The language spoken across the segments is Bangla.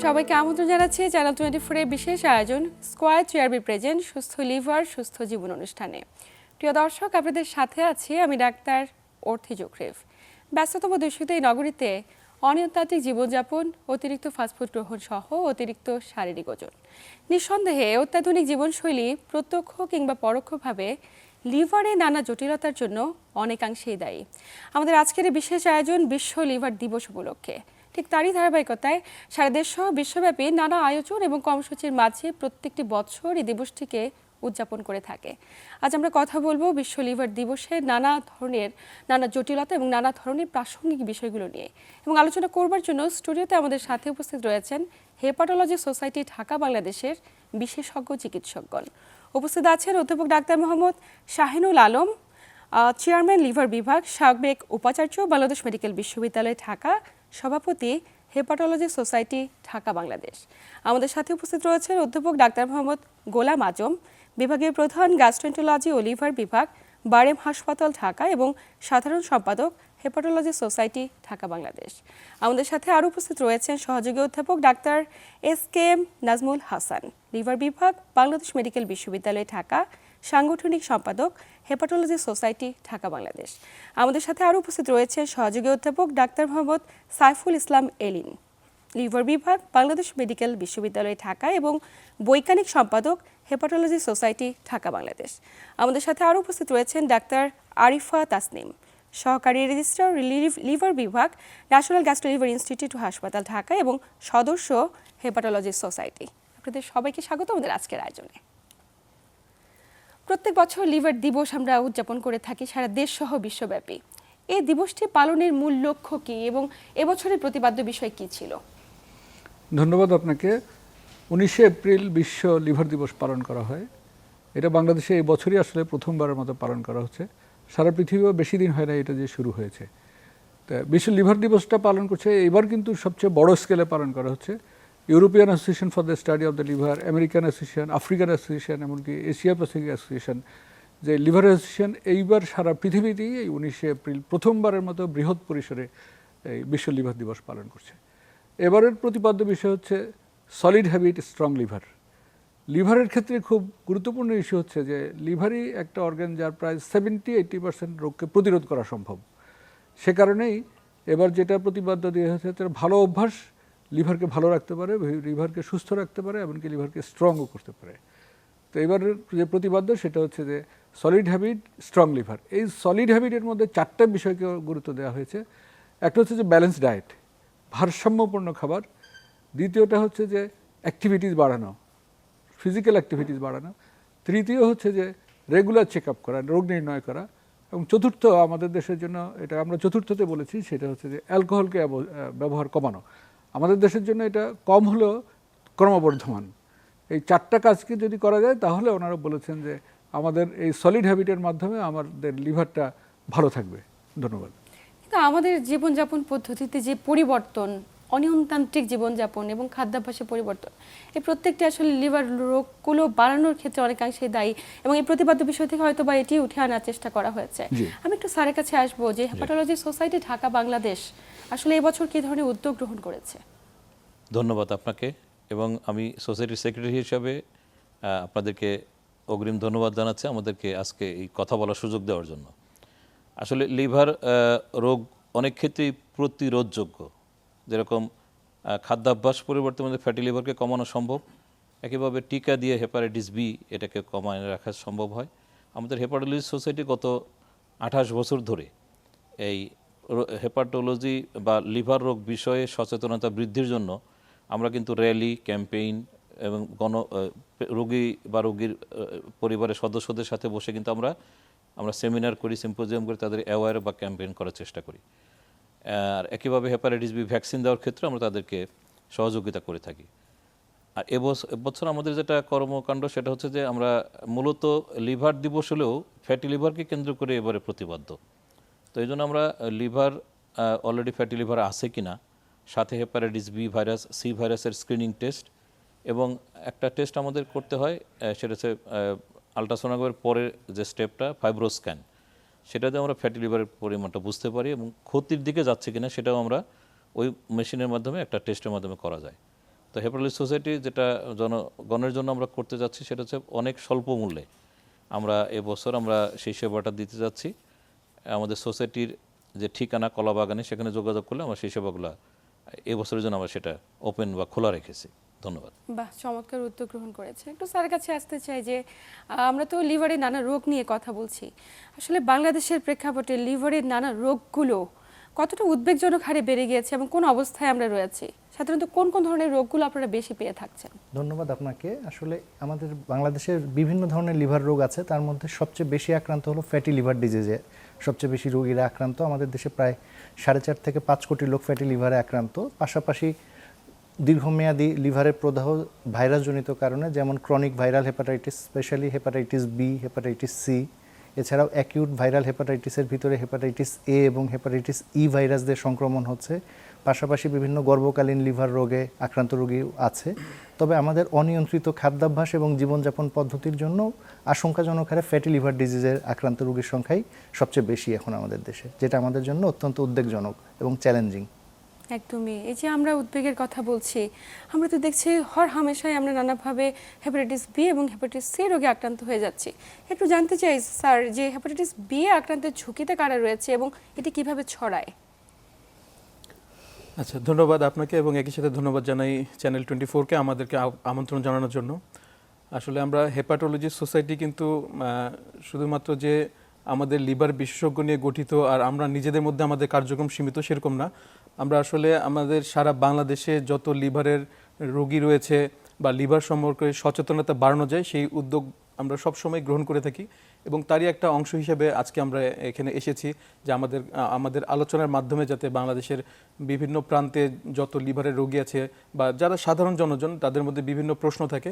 সবাইকে আমন্ত্রণ জানাচ্ছি চ্যানেল 24 এর বিশেষ আয়োজন স্কয়ার চেয়ারবি প্রেজেন্ট সুস্থ লিভার সুস্থ জীবন অনুষ্ঠানে। প্রিয় দর্শক, আপনাদের সাথে আছি আমি ডাক্তার অর্থি জোকরেফ। ব্যস্ততম দূষিত এই নগরীতে অনিয়ন্ত্রিত জীবনযাপন, অতিরিক্ত ফাস্টফুড গ্রহণ সহ অতিরিক্ত শারীরিক ওজন, নিঃসন্দেহে অত্যাধুনিক জীবনশৈলী প্রত্যক্ষ কিংবা পরোক্ষভাবে লিভারে নানা জটিলতার জন্য অনেকাংশেই দায়ী। আমাদের আজকের এই বিশেষ আয়োজন বিশ্ব লিভার দিবস উপলক্ষে। ঠিক তারই ধারাবাহিকতায় সারা দেশ সহ বিশ্বব্যাপী নানা আয়োজন এবং কর্মসূচির মাঝে প্রত্যেকটি বছর এই দিবসটিকে উদযাপন করে থাকে। আজ আমরা কথা বলবো বিশ্ব লিভার দিবসের নানা জটিলতা এবং নানা ধরনের প্রাসঙ্গিক বিষয়গুলো নিয়ে, এবং আলোচনা করবার জন্য স্টুডিওতে আমাদের সাথে উপস্থিত রয়েছেন হেপাটোলজি সোসাইটি ঢাকা বাংলাদেশের বিশেষজ্ঞ চিকিৎসকগণ। উপস্থিত আছেন অধ্যাপক doctor Mohammad Shahinul Alam, chairman liver বিভাগ, সাবেক উপাচার্য, বাংলাদেশ মেডিকেল বিশ্ববিদ্যালয় ঢাকা, সভাপতি হেপাটোলজি সোসাইটি ঢাকা বাংলাদেশ। আমাদের সাথে উপস্থিত রয়েছেন অধ্যাপক ডাক্তার মোহাম্মদ গোলাম আজম, বিভাগীয় প্রধান, গ্যাস্ট্রোএন্টারোলজি ও লিভার বিভাগ, বারেম হাসপাতাল ঢাকা এবং সাধারণ সম্পাদক হেপাটোলজি সোসাইটি ঢাকা বাংলাদেশ। আমাদের সাথে আরও উপস্থিত রয়েছেন সহযোগী অধ্যাপক doctor SKM Nazmul Hasan, liver বিভাগ, বাংলাদেশ মেডিকেল বিশ্ববিদ্যালয় ঢাকা, সাংগঠনিক সম্পাদক হেপাটোলজি সোসাইটি ঢাকা বাংলাদেশ। আমাদের সাথে আরও উপস্থিত রয়েছে সহযোগী অধ্যাপক ডাক্তার মোহাম্মদ সাইফুল ইসলাম এলিন, লিভার বিভাগ, বাংলাদেশ মেডিকেল বিশ্ববিদ্যালয় ঢাকা এবং বৈজ্ঞানিক সম্পাদক হেপাটোলজি সোসাইটি ঢাকা বাংলাদেশ। আমাদের সাথে আরও উপস্থিত রয়েছেন ডাক্তার আরিফা তাসনিম, সহকারী রেজিস্ট্রার, লিভার বিভাগ, ন্যাশনাল গ্যাস্ট্রো লিভার ইনস্টিটিউট ও হাসপাতাল ঢাকা এবং সদস্য হেপাটোলজি সোসাইটি। আপনাদের সবাইকে স্বাগত আমাদের আজকের আয়োজনে। প্রত্যেক বছর লিভার দিবস আমরা উদযাপন করে থাকি সারা দেশ সহ বিশ্বব্যাপী। এই দিবসটি পালনের মূল লক্ষ্য কী এবং এবছরের প্রতিপাদ্য বিষয় কী ছিল? ধন্যবাদ আপনাকে। 19শে এপ্রিল বিশ্ব লিভার দিবস পালন করা হয়। এটা বাংলাদেশে এই বছরই আসলে প্রথমবারের মতো পালন করা হচ্ছে। সারা পৃথিবীও বেশি দিন হয় না এটা যে শুরু হয়েছে। তা বিশ্ব লিভার দিবসটা পালন করছে এবার কিন্তু সবচেয়ে বড় স্কেলে পালন করা হচ্ছে। European association for the study of the liver, American association, African association, এমনকি এশিয়া প্যাসিফিক অ্যাসোসিয়েশন, যে লিভার অ্যাসোসিয়েশন এইবার সারা পৃথিবীতেই এই 19শে এপ্রিল প্রথমবারের মতো বৃহৎ পরিসরে এই বিশ্ব লিভার দিবস পালন করছে। এবারের প্রতিপাদ্য বিষয় হচ্ছে সলিড হ্যাবিট স্ট্রং লিভার। লিভারের ক্ষেত্রে খুব গুরুত্বপূর্ণ ইস্যু হচ্ছে যে লিভারই একটা অর্গান যার প্রায় 70-80% রোগকে প্রতিরোধ করা সম্ভব। সে কারণেই এবার যেটা প্রতিপাদ্য দিয়ে হচ্ছে তার ভালো অভ্যাস লিভারকে ভালো রাখতে পারে, লিভারকে সুস্থ রাখতে পারে, এমনকি লিভারকে স্ট্রংও করতে পারে। তো এবারের যে প্রতিপাদ্য সেটা হচ্ছে যে সলিড হ্যাবিট স্ট্রং লিভার। এই সলিড হ্যাবিটের মধ্যে 4টা বিষয়কে গুরুত্ব দেওয়া হয়েছে। একটা হচ্ছে যে ব্যালেন্স ডায়েট, ভারসাম্যপূর্ণ খাবার। দ্বিতীয়টা হচ্ছে যে অ্যাক্টিভিটিস বাড়ানো, ফিজিক্যাল অ্যাক্টিভিটিস বাড়ানো। তৃতীয় হচ্ছে যে রেগুলার চেক আপ করা, রোগ নির্ণয় করা। এবং চতুর্থ, আমাদের দেশের জন্য এটা আমরা চতুর্থতে বলেছি, সেটা হচ্ছে যে অ্যালকোহলকে ব্যবহার কমানো। আমাদের দেশের জন্য এটা কম হলেও ক্রমবর্ধমান। এই 4টা কাজকে যদি করা যায় তাহলে ওনারা বলেছেন যে আমাদের এই সলিড হ্যাবিটের মাধ্যমে আমাদের লিভারটা ভালো থাকবে। ধন্যবাদ। কিন্তু আমাদের জীবনযাপন পদ্ধতিতে যে পরিবর্তন, অনিয়মতান্ত্রিক জীবনযাপন এবং খাদ্যাভ্যাসের পরিবর্তন, এই প্রত্যেকটি আসলে লিভার রোগগুলো বাড়ানোর ক্ষেত্রে অনেকাংশে দায়ী, এবং এই প্রতিপাদ্য বিষয় থেকে হয়তো বা এটি উঠে আনার চেষ্টা করা হয়েছে। আমি একটু স্যারের কাছে আসবো যে হেপাটোলজি সোসাইটি ঢাকা বাংলাদেশ আসলে এবছর কী ধরনের উদ্যোগ গ্রহণ করেছে? ধন্যবাদ আপনাকে, এবং আমি সোসাইটির সেক্রেটারি হিসাবে আপনাদেরকে অগ্রিম ধন্যবাদ জানাচ্ছি আমাদেরকে আজকে এই কথা বলার সুযোগ দেওয়ার জন্য। আসলে লিভার রোগ অনেক ক্ষেত্রেই প্রতিরোধযোগ্য। যেরকম খাদ্যাভ্যাস পরিবর্তন মধ্যে ফ্যাটি লিভারকে কমানো সম্ভব, একইভাবে টিকা দিয়ে হেপাটাইটিস বি এটাকে কমায় রাখা সম্ভব হয়। আমাদের হেপাটোলজি সোসাইটি গত 28 বছর ধরে এই হেপাটোলজি বা লিভার রোগ বিষয়ে সচেতনতা বৃদ্ধির জন্য আমরা কিন্তু র্যালি, ক্যাম্পেইন এবং রোগী বা রোগীর পরিবারের সদস্যদের সাথে বসে কিন্তু আমরা সেমিনার করি, সিম্পোজিয়াম করি, তাদের অ্যাওয়্যার বা ক্যাম্পেইন করার চেষ্টা করি। আর একইভাবে হেপাটাইটিস বি ভ্যাকসিন দেওয়ার ক্ষেত্রে আমরা তাদেরকে সহযোগিতা করে থাকি। আর এবছর আমাদের যেটা কর্মকাণ্ড সেটা হচ্ছে যে আমরা মূলত লিভার দিবস হলেও ফ্যাটি লিভারকে কেন্দ্র করে এবারে প্রতিপাদ্য। তো এই জন্য আমরা লিভার অলরেডি ফ্যাটি লিভার আছে কিনা, সাথে হেপাটাইটিস বি ভাইরাস, সি ভাইরাসের স্ক্রিনিং টেস্ট, এবং একটা টেস্ট আমাদের করতে হয় সেটা হচ্ছে আলট্রাসোনোগ্রাফের পরে যে স্টেপটা ফাইব্রোস্ক্যান, সেটাতে আমরা ফ্যাটি লিভারের পরিমাণটা বুঝতে পারি, এবং ক্ষতির দিকে যাচ্ছে কিনা সেটাও আমরা ওই মেশিনের মাধ্যমে একটা টেস্টের মাধ্যমে করা যায়। তো হেপাটোলজি সোসাইটি যেটা জনগণের জন্য আমরা করতে যাচ্ছি সেটা হচ্ছে অনেক স্বল্প মূল্যে আমরা এবছর আমরা সেই সেবাটা দিতে যাচ্ছি। আমাদের সোসাইটির যে ঠিকানা কলাবাগানে, সেখানে যোগাযোগ করলে আমরা সেই সেবাগুলো এবছরের জন্য আমরা সেটা ওপেন বা খোলা রেখেছি। ধন্যবাদ। বাহ, চমৎকার উদ্যোগ গ্রহণ করেছে। একটু স্যারের কাছে আসতে চাই যে আমরা তো লিভারের নানা রোগ নিয়ে কথা বলছি, আসলে বাংলাদেশের প্রেক্ষাপটে লিভারের নানা রোগগুলো কতটা উদ্বেগজনক হারে বেড়ে গিয়েছে এবং কোন অবস্থায় আমরা রয়েছি, সাধারণত কোন কোন ধরনের রোগগুলো আপনারা বেশি পেয়ে থাকছেন? ধন্যবাদ আপনাকে। আসলে আমাদের বাংলাদেশের বিভিন্ন ধরনের লিভার রোগ আছে, তার মধ্যে সবচেয়ে বেশি আক্রান্ত হলো ফ্যাটি লিভার ডিজিজে। সবচেয়ে বেশি রোগীরা আক্রান্ত, আমাদের দেশে প্রায় 4.5 থেকে 5 কোটি লোক ফ্যাটি লিভারে আক্রান্ত। পাশাপাশি দীর্ঘমেয়াদী লিভারের প্রদাহ ভাইরাসজনিত কারণে, যেমন chronic viral hepatitis, specially hepatitis B, hepatitis C, এছাড়াও অ্যাকিউট ভাইরাল হেপাটাইটিসের ভিতরে হেপাটাইটিস এ এবং হেপাটাইটিস ই ভাইরাসদের সংক্রমণ হচ্ছে। পাশাপাশি বিভিন্ন গর্ভকালীন লিভার রোগে আক্রান্ত রোগীও আছে। তবে আমাদের অনিয়ন্ত্রিত খাদ্যাভ্যাস এবং জীবনযাপন পদ্ধতির জন্য আশঙ্কাজনক হারে ফ্যাটি লিভার ডিজিজের আক্রান্ত রোগীর সংখ্যাই সবচেয়ে বেশি এখন আমাদের দেশে, যেটা আমাদের জন্য অত্যন্ত উদ্বেগজনক এবং চ্যালেঞ্জিং। একদমই। এই যে আমরা উদ্বেগের কথা বলছি, আমরা তো দেখছি হর হামেশাই আমরা নানাভাবে হেপাটাইটিস বি এবং হেপাটাইটিস সি রোগে আক্রান্ত হয়ে যাচ্ছি। একটু জানতে চাই স্যার, যে হেপাটাইটিস বি আক্রান্তের ঝুঁকিতে কারা রয়েছে এবং এটি কিভাবে ছড়ায়? আচ্ছা, ধন্যবাদ আপনাকে এবং একই সাথে ধন্যবাদ জানাই চ্যানেল 24-কে আমাদেরকে আমন্ত্রণ জানানোর জন্য। আসলে আমরা হেপাটোলজি সোসাইটি কিন্তু শুধুমাত্র যে আমাদের লিভার বিশেষজ্ঞ নিয়ে গঠিত আর আমরা নিজেদের মধ্যে আমাদের কার্যক্রম সীমিত সেরকম না। আমরা আসলে আমাদের সারা বাংলাদেশে যত লিভারের রোগী রয়েছে বা লিভার সম্পর্কে সচেতনতা বাড়ানো যায়, সেই উদ্যোগ আমরা সবসময় গ্রহণ করে থাকি এবং তারই একটা অংশ হিসেবে আজকে আমরা এখানে এসেছি যে আমাদের আলোচনার মাধ্যমে যাতে বাংলাদেশের বিভিন্ন প্রান্তে যত লিভারের রোগী আছে বা যারা সাধারণ জনজন তাদের মধ্যে বিভিন্ন প্রশ্ন থাকে,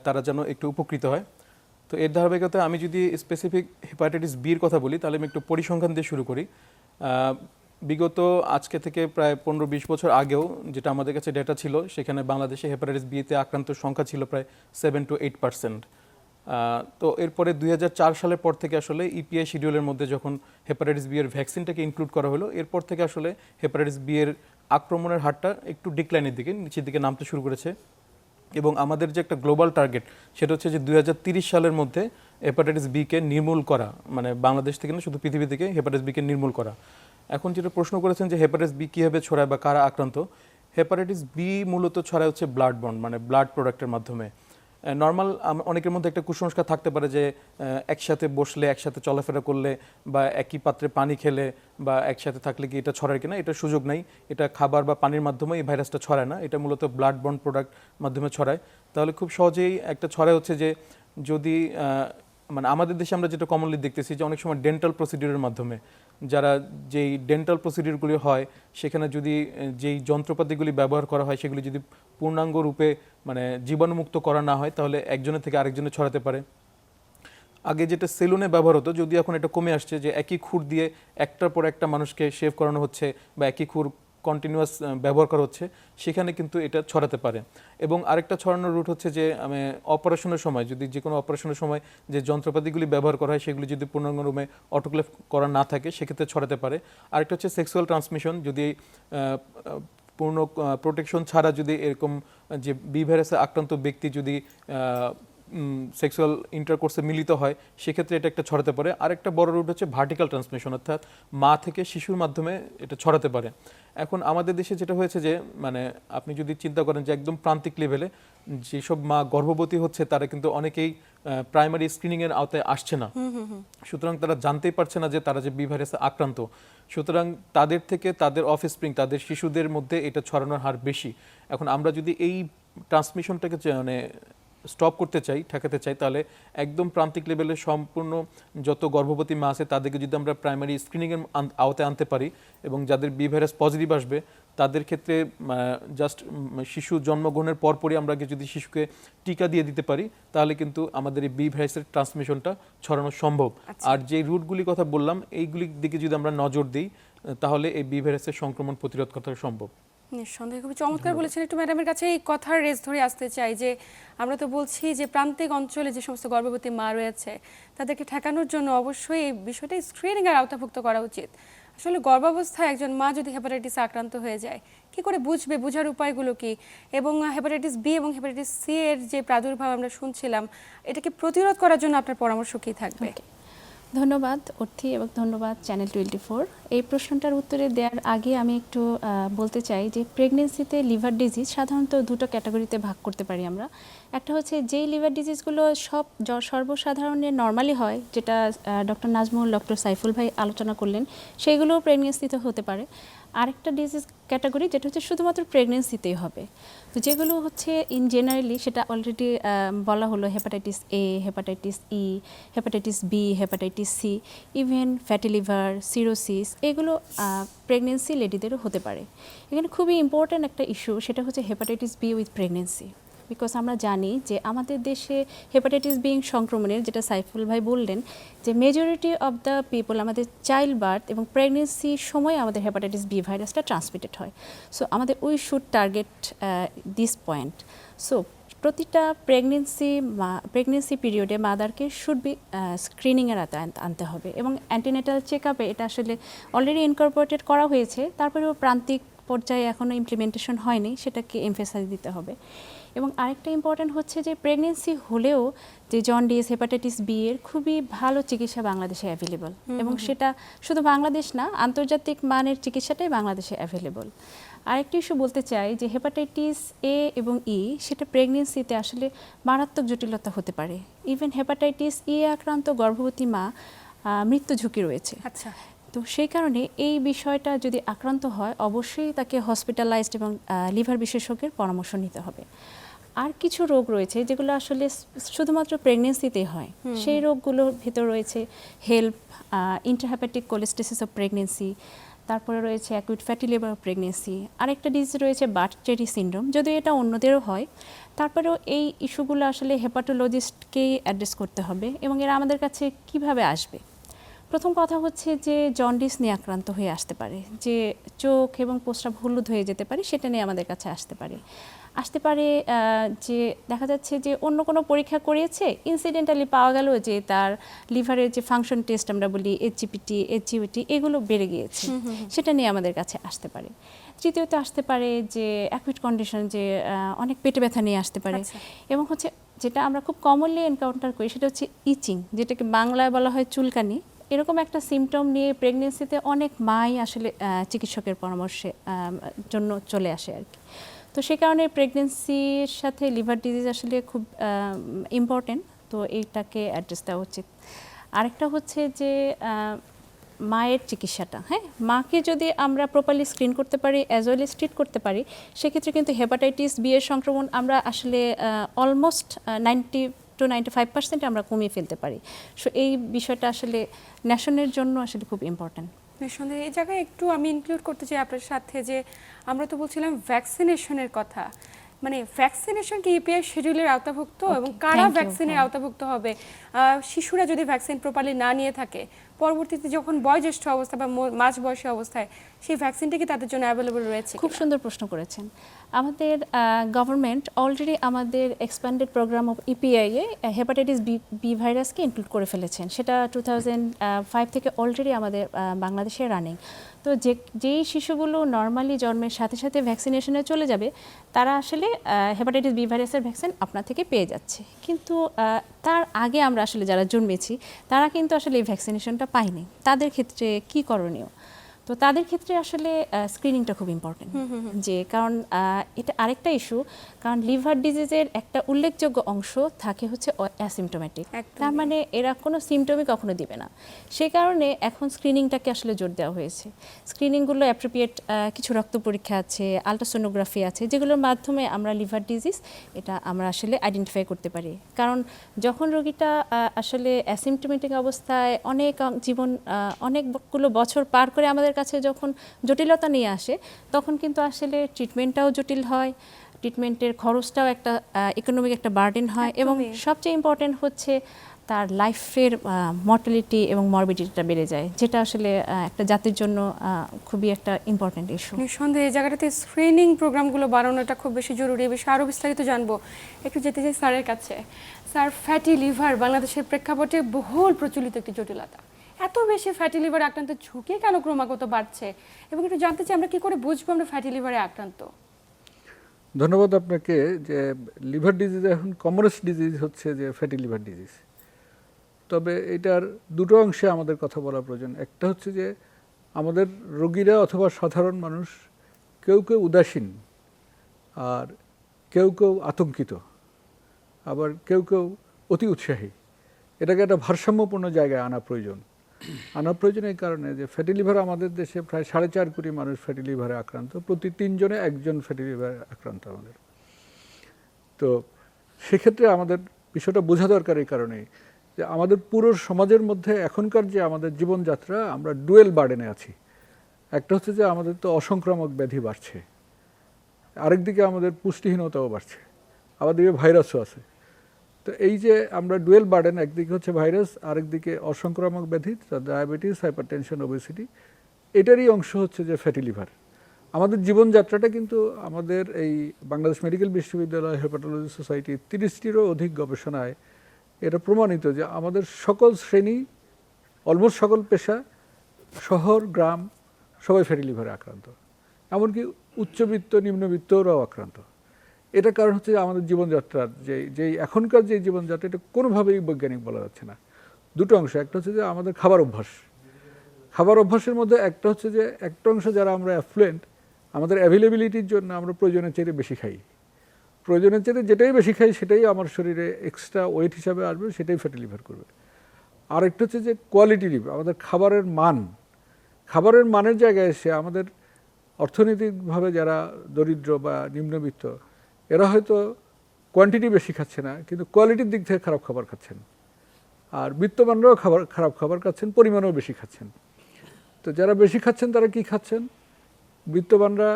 তারা যেন একটু উপকৃত হয়। তো এর ধারাবাহিকতায় আমি যদি স্পেসিফিক হেপাটাইটিস বির কথা বলি, তাহলে আমি একটু পরিসংখ্যান দিয়ে শুরু করি। বিগত আজকে থেকে প্রায় 15-20 বছর আগেও যেটা আমাদের কাছে ডেটা ছিল, সেখানে বাংলাদেশে হেপাটাইটিস বিতে আক্রান্ত সংখ্যা ছিল প্রায় 7 to 8%। তো এরপরে 2004 সালের পর থেকে আসলে ইপিআই শিডিউলের মধ্যে যখন হেপাটাইটিস বি এর ভ্যাকসিনটাকে ইনক্লুড করা হলো, এরপর থেকে আসলে হেপাটাইটিস বি এর আক্রমণের হারটা একটু ডিক্লাইনের দিকে, নিচের দিকে নামতে শুরু করেছে। এবং আমাদের যে একটা গ্লোবাল টার্গেট, সেটা হচ্ছে যে 2030 সালের মধ্যে হেপাটাইটিস বিকে নির্মূল করা, মানে বাংলাদেশ থেকে না, শুধু পৃথিবী থেকে হেপাটাইটিস বিকে নির্মূল করা। এখন যেটা প্রশ্ন করেছেন যে হেপাটাইটিস বি কীভাবে ছড়ায় বা কারা আক্রান্ত, হেপাটাইটিস বি মূলত ছড়ায় হচ্ছে ব্লাড বন্ড, মানে ব্লাড প্রোডাক্টের মাধ্যমে। নর্মাল অনেকের মধ্যে একটা কুসংস্কার থাকতে পারে যে একসাথে বসলে, একসাথে চলাফেরা করলে বা একই পাত্রে পানি খেলে বা একসাথে থাকলে কি এটা ছড়ায় কিনা, এটা সুযোগ নাই। এটা খাবার বা পানির মাধ্যমে এই ভাইরাসটা ছড়ায় না, এটা মূলত ব্লাড বন্ড প্রোডাক্ট মাধ্যমে ছড়ায়। তাহলে খুব সহজেই একটা ছড়ায় হচ্ছে যে যদি মানে আমাদের দেশে আমরা যেটা কমনলি দেখতেছি যে অনেক সময় ডেন্টাল প্রসিডিউরের মাধ্যমে, যারা যেই ডেন্টাল প্রসিডিউরগুলি হয় সেখানে যদি যেই যন্ত্রপাতিগুলি ব্যবহার করা হয় সেগুলি যদি পূর্ণাঙ্গ রূপে মানে জীবাণুমুক্ত করা না হয়, তাহলে একজনের থেকে আরেকজনে ছড়াতে পারে। আগে যেটা সেলুনে ব্যবহার হতো, যদি এখন এটা কমে আসছে যে একই খুর দিয়ে একটার পর একটা মানুষকে শেভ করানো হচ্ছে বা একই খুর কন্টিনিউয়াস ব্যবহার করা হচ্ছে, সেখানে কিন্তু এটা ছড়াতে পারে। এবং আরেকটা ছড়ানোর রুট হচ্ছে যে অপারেশনের সময়, যদি যে কোনো অপারেশনের সময় যে যন্ত্রপাতিগুলি ব্যবহার করা হয় সেগুলি যদি পূর্ণাঙ্গরূপে অটোক্লেভ করা না থাকে, সেক্ষেত্রে ছড়াতে পারে। আরেকটা হচ্ছে সেক্সুয়াল ট্রান্সমিশন, যদি পূর্ণ প্রোটেকশন ছাড়া যদি এরকম যে বি ভাইরাসে আক্রান্ত ব্যক্তি যদি সেক্সুয়াল ইন্টারকোর্সে মিলিত হয়, সেক্ষেত্রে এটা একটা ছড়াতে পারে। আরেকটা বড় রুট হচ্ছে ভার্টিক্যাল ট্রান্সমিশন, অর্থাৎ মা থেকে শিশুর মাধ্যমে এটা ছড়াতে পারে। এখন আমাদের দেশে যেটা হয়েছে যে মানে আপনি যদি চিন্তা করেন যে একদম প্রান্তিক লেভেলে যেসব মা গর্ভবতী হচ্ছে তারা কিন্তু অনেকেই প্রাইমারি স্ক্রিনিংয়ের আওতায় আসছে না, সুতরাং তারা জানতেই পারছে না যে তারা যে বি ভাইরাসে আক্রান্ত। সুতরাং তাদের থেকে তাদের অফস্প্রিং, তাদের শিশুদের মধ্যে এটা ছড়ানোর হার বেশি। এখন আমরা যদি এই ট্রান্সমিশনটাকে মানে স্টপ করতে চাই, ঠেকাতে চাই, তাহলে একদম প্রান্তিক লেভেলে সম্পূর্ণ যত গর্ভবতী মা আছে তাদেরকে যদি আমরা প্রাইমারি স্ক্রিনিংয়ের আওতায় আনতে পারি এবং যাদের বি ভাইরাস পজিটিভ আসবে তাদের ক্ষেত্রে জাস্ট শিশু জন্মগ্রহণের পরপরই আমরা যদি শিশুকে টিকা দিয়ে দিতে পারি, তাহলে কিন্তু আমাদের এই বি ভাইরাসের ট্রান্সমিশনটা ছড়ানো সম্ভব। আর যে রুটগুলির কথা বললাম, এইগুলির দিকে যদি আমরা নজর দিই, তাহলে এই বি ভাইরাসের সংক্রমণ প্রতিরোধ করা সম্ভব। নিঃসন্দেহে খুবই চমৎকার বলেছেন। একটু ম্যাডামের কাছে এই কথার রেস ধরে আসতে চাই যে আমরা তো বলছি যে প্রান্তিক অঞ্চলে যে সমস্ত গর্ভবতী মা রয়েছে তাদেরকে ঠেকানোর জন্য অবশ্যই এই বিষয়টা স্ক্রিনিংয়ের আওতাভুক্ত করা উচিত। আসলে গর্ভাবস্থায় একজন মা যদি হেপাটাইটিসে আক্রান্ত হয়ে যায় কি করে বুঝবে, বোঝার উপায়গুলো কি, এবং হেপাটাইটিস বি এবং হেপাটাইটিস সি এর যে প্রাদুর্ভাব আমরা শুনছিলাম এটাকে প্রতিরোধ করার জন্য আপনার পরামর্শ কি থাকবে? ধন্যবাদ অর্থী এবং ধন্যবাদ চ্যানেল 24। এই প্রশ্নটার উত্তরে দেওয়ার আগে আমি একটু বলতে চাই যে প্রেগনেন্সিতে লিভার ডিজিজ সাধারণত দুটো ক্যাটাগরিতে ভাগ করতে পারি আমরা। একটা হচ্ছে যেই লিভার ডিজিজগুলো সর্বসাধারণে নর্মালি হয়, যেটা ডক্টর নাজমুল, ডক্টর সাইফুল ভাই আলোচনা করলেন, সেইগুলোও প্রেগনেন্সিতে হতে পারে। আরেকটা ডিজিজ ক্যাটাগরি যেটা হচ্ছে শুধুমাত্র প্রেগনেন্সিতেই হবে। তো যেগুলো হচ্ছে ইন জেনারেলি সেটা অলরেডি বলা হলো, hepatitis A, hepatitis E, hepatitis B, hepatitis C, even fatty liver, cirrhosis, এগুলো প্রেগনেন্সি লেডিদেরও হতে পারে। এখানে খুবই ইম্পর্ট্যান্ট একটা ইস্যু, সেটা হচ্ছে hepatitis B with pregnancy. Because আমরা জানি যে আমাদের দেশে হেপাটাইটিস বি সংক্রমণের, যেটা সাইফুল ভাই বললেন, যে মেজরিটি অফ দ্য পিপল আমাদের চাইল্ড বার্থ এবং প্রেগনেন্সির সময় আমাদের হেপাটাইটিস বি ভাইরাসটা ট্রান্সমিটেড হয়। সো আমাদের we should target this point. So প্রতিটা প্রেগনেন্সি পিরিয়ডে মাদারকে শুড বি স্ক্রিনিংয়ের আনতে হবে, এবং অ্যান্টিনেটাল চেক আপে এটা আসলে অলরেডি ইনকর্পোরেটেড করা হয়েছে, তারপরেও প্রান্তিক পর্যায়ে এখনও ইমপ্লিমেন্টেশন হয়নি, সেটাকে এমফেসাইজ দিতে হবে। এবং আরেকটা ইম্পর্ট্যান্ট হচ্ছে যে প্রেগনেন্সি হলেও যে জন্ডিস, হেপাটাইটিস বি এর খুবই ভালো চিকিৎসা বাংলাদেশে অ্যাভেলেবল, এবং সেটা শুধু বাংলাদেশ না, আন্তর্জাতিক মানের চিকিৎসাটাই বাংলাদেশে অ্যাভেলেবল। আরেকটি ইস্যু বলতে চাই যে হেপাটাইটিস এ এবং ই সেটা প্রেগনেন্সিতে আসলে মারাত্মক জটিলতা হতে পারে। ইভেন হেপাটাইটিস ই আক্রান্ত গর্ভবতী মা মৃত্যু ঝুঁকি রয়েছে। আচ্ছা, তো সেই কারণে এই বিষয়টা যদি আক্রান্ত হয় অবশ্যই তাকে হসপিটালাইজড এবং লিভার বিশেষজ্ঞের পরামর্শ নিতে হবে। আর কিছু রোগ রয়েছে যেগুলো আসলে শুধুমাত্র প্রেগনেন্সিতেই হয়। সেই রোগগুলোর ভিতর রয়েছে হেল্প, ইন্টারহেপাটিক কোলেস্টেসিস অফ প্রেগনেন্সি, তারপরে রয়েছে acute fatty liver of pregnancy, আরেকটা ডিজিজ রয়েছে বার্টেরি সিনড্রোম, যদিও এটা অন্যদেরও হয়। তারপরেও এই ইস্যুগুলো আসলে হেপাটোলজিস্টকেই অ্যাড্রেস করতে হবে। এবং এরা আমাদের কাছে কিভাবে আসবে? প্রথম কথা হচ্ছে যে জন্ডিস নিয়ে আক্রান্ত হয়ে আসতে পারে, যে চোখ এবং প্রস্রাব হলুদ হয়ে যেতে পারে, সেটা নিয়ে আমাদের কাছে আসতে পারে। যে দেখা যাচ্ছে যে অন্য কোনো পরীক্ষা করিয়েছে, ইনসিডেন্টালি পাওয়া গেল যে তার লিভারের যে ফাংশন টেস্ট আমরা বলি এইচজিপিটি, এইচজিওটি, এগুলো বেড়ে গিয়েছে, সেটা নিয়ে আমাদের কাছে আসতে পারে। তৃতীয়ত আসতে পারে যে অ্যাকুইট কন্ডিশন, যে অনেক পেটে ব্যথা নিয়ে আসতে পারে। এবং হচ্ছে যেটা আমরা খুব কমনলি এনকাউন্টার করি সেটা হচ্ছে ইচিং, যেটাকে বাংলায় বলা হয় চুলকানি। এরকম একটা সিমটম নিয়ে প্রেগনেন্সিতে অনেক মাই আসলে চিকিৎসকের পরামর্শের জন্য চলে আসে আর কি। তো সেই কারণে প্রেগনেন্সির সাথে লিভার ডিজিজ আসলে খুব ইম্পর্টেন্ট, তো এইটাকে অ্যাড্রেস দেওয়া উচিত। আরেকটা হচ্ছে যে মায়ের চিকিৎসাটা, হ্যাঁ, মাকে যদি আমরা প্রপারলি স্ক্রিন করতে পারি, অ্যাজ ওয়েল এজ ট্রিট করতে পারি, সেক্ষেত্রে কিন্তু হেপাটাইটিস বি এর সংক্রমণ আমরা আসলে অলমোস্ট 90 to 95% আমরা কমিয়ে ফেলতে পারি। সো এই বিষয়টা আসলে ন্যাশনের জন্য আসলে খুব ইম্পর্ট্যান্ট। নিঃসন্দেহে এই জায়গায় একটু আমি ইনক্লুড করতে চাই আপনার সাথে যে আমরা তো বলছিলাম ভ্যাকসিনেশনের কথা, মানে ভ্যাকসিনেশন কি ইপিআই শিডিউলের আওতাভুক্ত এবং কারা ভ্যাকসিনের আওতাভুক্ত হবে? শিশুরা যদি ভ্যাকসিন প্রপারলি না নিয়ে থাকে, পরবর্তীতে যখন বয়োজ্যেষ্ঠ অবস্থা বা মাঝ বয়সী অবস্থায় সেই ভ্যাকসিনটা কি তাদের জন্য অ্যাভেলেবল রয়েছে? খুব সুন্দর প্রশ্ন করেছেন। আমাদের গভর্নমেন্ট অলরেডি আমাদের এক্সপ্যান্ডেড প্রোগ্রাম অফ ইপিআই এ হেপাটাইটিস বি ভাইরাসকে ইনক্লুড করে ফেলেছেন। সেটা 2005 থেকে অলরেডি আমাদের বাংলাদেশে রানিং। তো যেই শিশুগুলো নর্মালি জন্মের সাথে সাথে ভ্যাকসিনেশনে চলে যাবে, তারা আসলে হেপাটাইটিস বি ভাইরাসের ভ্যাকসিন আপনার থেকে পেয়ে যাচ্ছে। কিন্তু তার আগে আমরা আসলে যারা জন্মেছি তারা কিন্তু আসলে এই ভ্যাকসিনেশনটা পাইনি। তাদের ক্ষেত্রে কি করণীয়? তো তাদের ক্ষেত্রে আসলে স্ক্রিনিংটা খুব ইম্পর্টেন্ট, যে কারণ এটা আরেকটা ইস্যু, কারণ লিভার ডিজিজের একটা উল্লেখযোগ্য অংশ থাকে হচ্ছে অ্যাসিমটোমেটিক, তার মানে এরা কোনো সিমটমই কখনো দিবে না। সেই কারণে এখন স্ক্রিনিংটাকে আসলে জোর দেওয়া হয়েছে। স্ক্রিনিংগুলো অ্যাপ্রোপ্রিয়েট কিছু রক্ত পরীক্ষা আছে, আলট্রাসোনোগ্রাফি আছে, যেগুলোর মাধ্যমে আমরা লিভার ডিজিজ এটা আমরা আসলে আইডেন্টিফাই করতে পারি। কারণ যখন রোগীটা আসলে অ্যাসিমটোমেটিক অবস্থায় অনেকগুলো বছর পার করে আমাদের কাছে যখন জটিলতা নিয়ে আসে, তখন কিন্তু আসলে ট্রিটমেন্টটাও জটিল হয়, ট্রিটমেন্টের খরচটাও একটা ইকোনমিক একটা বার্ডেন হয়, এবং সবচেয়ে ইম্পর্টেন্ট হচ্ছে তার লাইফের মর্টালিটি এবং মরবিডিটিটা বেড়ে যায়, যেটা আসলে একটা জাতির জন্য খুবই একটা ইম্পর্টেন্ট ইস্যু। নিঃসন্দেহে এই জায়গাটাতে স্ক্রিনিং প্রোগ্রামগুলো বাড়ানোটা খুব বেশি জরুরি। এই বিষয়ে আরও বিস্তারিত জানবো, একটু যেতে চাই স্যারের কাছে। স্যার, ফ্যাটি লিভার বাংলাদেশের প্রেক্ষাপটে বহুল প্রচলিত একটি জটিলতা। এত বেশি ফ্যাটি লিভার আক্রান্তের ঝুঁকি কেন ক্রমাগত বাড়ছে, এবং একটু জানতে চাই আমরা কি করে বুঝবো আমরা ফ্যাটি লিভারে আক্রান্ত? ধন্যবাদ আপনাকে। যে লিভার ডিজিজ এখন কমনেস্ট ডিজিজ হচ্ছে যে ফ্যাটি লিভার ডিজিজ। তবে এটার দুটো অংশে আমাদের কথা বলা প্রয়োজন। একটা হচ্ছে যে আমাদের রোগীরা অথবা সাধারণ মানুষ কেউ কেউ উদাসীন, আর কেউ কেউ আতঙ্কিত, আবার কেউ কেউ অতি উৎসাহী। এটাকে একটা ভারসাম্যপূর্ণ জায়গায় আনা প্রয়োজন। এই কারণে যে ফ্যাটি লিভার আমাদের দেশে প্রায় 4.5 কোটি মানুষ ফ্যাটি লিভারে আক্রান্ত, প্রতি 3 জনে 1 জন ফ্যাটি লিভারে আক্রান্ত আমাদের। তো সেক্ষেত্রে আমাদের বিষয়টা বোঝা দরকার এই কারণেই যে আমাদের পুরো সমাজের মধ্যে এখনকার যে আমাদের জীবনযাত্রা, আমরা ডুয়েল বার্ডেনে আছি। একটা হচ্ছে যে আমাদের তো অসংক্রামক ব্যাধি বাড়ছে, আরেকদিকে আমাদের পুষ্টিহীনতাও বাড়ছে, আবার দিকে ভাইরাসও আছে। তো এই যে আমরা ডুয়েল বার্ডেন, একদিকে হচ্ছে ভাইরাস, আরেকদিকে অসংক্রামক ব্যাধি, ডায়াবেটিস, হাইপারটেনশন, ওবেসিটি, এটারই অংশ হচ্ছে যে ফ্যাটি লিভার। আমাদের জীবনযাত্রাটা কিন্তু আমাদের এই বাংলাদেশ মেডিকেল বিশ্ববিদ্যালয় হেপাটোলজি সোসাইটি 30টিরও অধিক গবেষণায় এটা প্রমাণিত যে আমাদের সকল শ্রেণী, অলমোস্ট সকল পেশা, শহর গ্রাম, সবাই ফ্যাটি লিভারে আক্রান্ত। এমনকি উচ্চবিত্ত নিম্নবিত্তরাও আক্রান্ত। এটা কারণ হচ্ছে আমাদের জীবনযাত্রার যে এখনকার যে জীবনযাত্রা, এটা কোনোভাবেই বৈজ্ঞানিক বলা যাচ্ছে না। দুটো অংশ, একটা হচ্ছে যে আমাদের খাবার অভ্যাসের মধ্যে একটা হচ্ছে যে একটা অংশ যারা আমরা অ্যাফ্লুয়েন্ট, আমাদের অ্যাভেলেবিলিটির জন্য আমরা প্রয়োজনের চেয়ে বেশি খাই। প্রয়োজনের চেয়ে যেটাই বেশি খাই সেটাই আমার শরীরে এক্সট্রা ওয়েট হিসাবে আসবে, সেটাই ফ্যাটি লিভার করবে। আরেকটা হচ্ছে যে কোয়ালিটি লিভ, আমাদের খাবারের মানের জায়গায় এসে আমাদের অর্থনৈতিকভাবে যারা দরিদ্র বা নিম্নবিত্ত, এরা হয়তো কোয়ান্টিটি বেশি খাচ্ছে না, কিন্তু কোয়ালিটির দিক থেকে খারাপ খাবার খাচ্ছেন। আর বিত্তবানরাও খারাপ খাবার খাচ্ছেন, পরিমাণও বেশি খাচ্ছেন। তো যারা বেশি খাচ্ছেন তারা কি খাচ্ছেন? বিত্তবানরা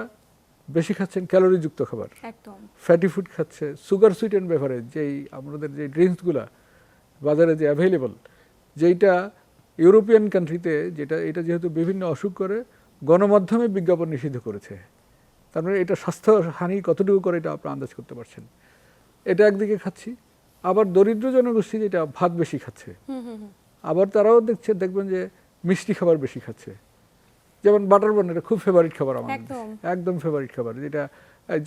বেশি খাচ্ছেন ক্যালোরিযুক্ত খাবার, একদম ফ্যাটি ফুড খাচ্ছে, সুগার সুইটেন বেভারেজ, যেই আমাদের যে ড্রিঙ্কসগুলা বাজারে যে অ্যাভেলেবল, যেইটা ইউরোপিয়ান কান্ট্রিতে এটা যেহেতু বিভিন্ন অসুখ করে, গণমাধ্যমে বিজ্ঞাপন নিষিদ্ধ করেছে। তার মানে এটা স্বাস্থ্য হানি কতটুকু করে এটা আপনারা আন্দাজ করতে পারছেন। এটা একদিকে খাচ্ছি। আবার দরিদ্র জনগোষ্ঠী যেটা ভাত বেশি খাচ্ছে, আবার তারাও দেখবেন যে মিষ্টি খাবার বেশি খাচ্ছে। যেমন বাটার বান, এটা খুব ফেভারিট খাবার আমাদের, একদম ফেভারিট খাবার, যেটা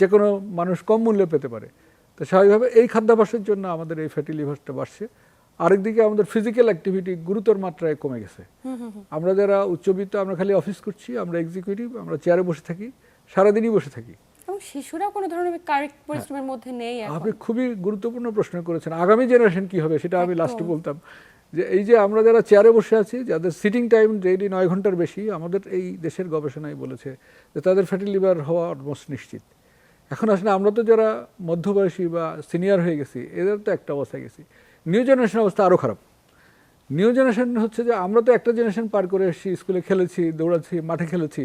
যে কোনো মানুষ কম মূল্যে পেতে পারে। তো স্বাভাবিকভাবে এই খাদ্যাভ্যাসের জন্য আমাদের এই ফ্যাটি লিভারটা বাড়ছে। আরেকদিকে আমাদের ফিজিক্যাল অ্যাক্টিভিটি গুরুতর মাত্রায় কমে গেছে। আমরা যারা উচ্চবিত্ত, আমরা খালি অফিস করছি, আমরা এক্সিকিউটিভ, আমরা চেয়ারে বসে থাকি, সারাদিনই বসে থাকি। এবং শিশুরা কোনো ধরনের কায়িক পরিশ্রমের মধ্যে নেই। আপনি খুবই গুরুত্বপূর্ণ প্রশ্ন করেছেন। আগামী জেনারেশন কি হবে সেটা আমি লাস্টে বলতাম। যে এই যে আমরা যারা চেয়ারে বসে আছি, যাদের সিটিং টাইম ডেইলি 9 ঘন্টার বেশি, আমাদের এই দেশের গবেষণায় বলেছে যে তাদের ফ্যাটি লিভার হওয়া অলমোস্ট নিশ্চিত। এখন আসলে আমরা তো যারা মধ্যবয়সী বা সিনিয়র হয়ে গেছি, এদের তো একটা অবস্থায় গেছি। নিউ জেনারেশনের অবস্থা আরও খারাপ। নিউ জেনারেশন হচ্ছে যে আমরা তো একটা জেনারেশন পার করে এসেছি, স্কুলে খেলেছি, দৌড়াচ্ছি, মাঠে খেলেছি,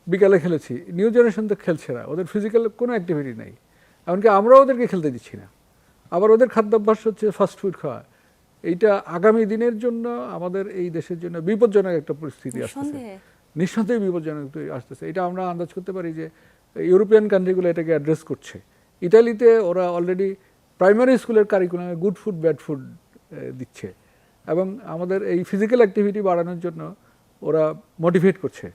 বিকালে খেলেছি। নিউ জেনারেশন তো খেলছে না, ওদের ফিজিক্যাল কোনো অ্যাক্টিভিটি নেই, এমনকি আমরাও ওদেরকে খেলতে দিচ্ছি না। আবার ওদের খাদ্যাভ্যাস হচ্ছে ফাস্টফুড খাওয়া। এইটা আগামী দিনের জন্য আমাদের এই দেশের জন্য বিপজ্জনক একটা পরিস্থিতি আসতেছে, নিঃসন্দেহে বিপজ্জনক আসতেছে। এটা আমরা আন্দাজ করতে পারি যে ইউরোপিয়ান কান্ট্রিগুলো এটাকে অ্যাড্রেস করছে। ইতালিতে ওরা অলরেডি প্রাইমারি স্কুলের কারিকুলামে গুড ফুড ব্যাড ফুড দিচ্ছে, এবং আমাদের এই ফিজিক্যাল অ্যাক্টিভিটি বাড়ানোর জন্য ওরা মোটিভেট করছে।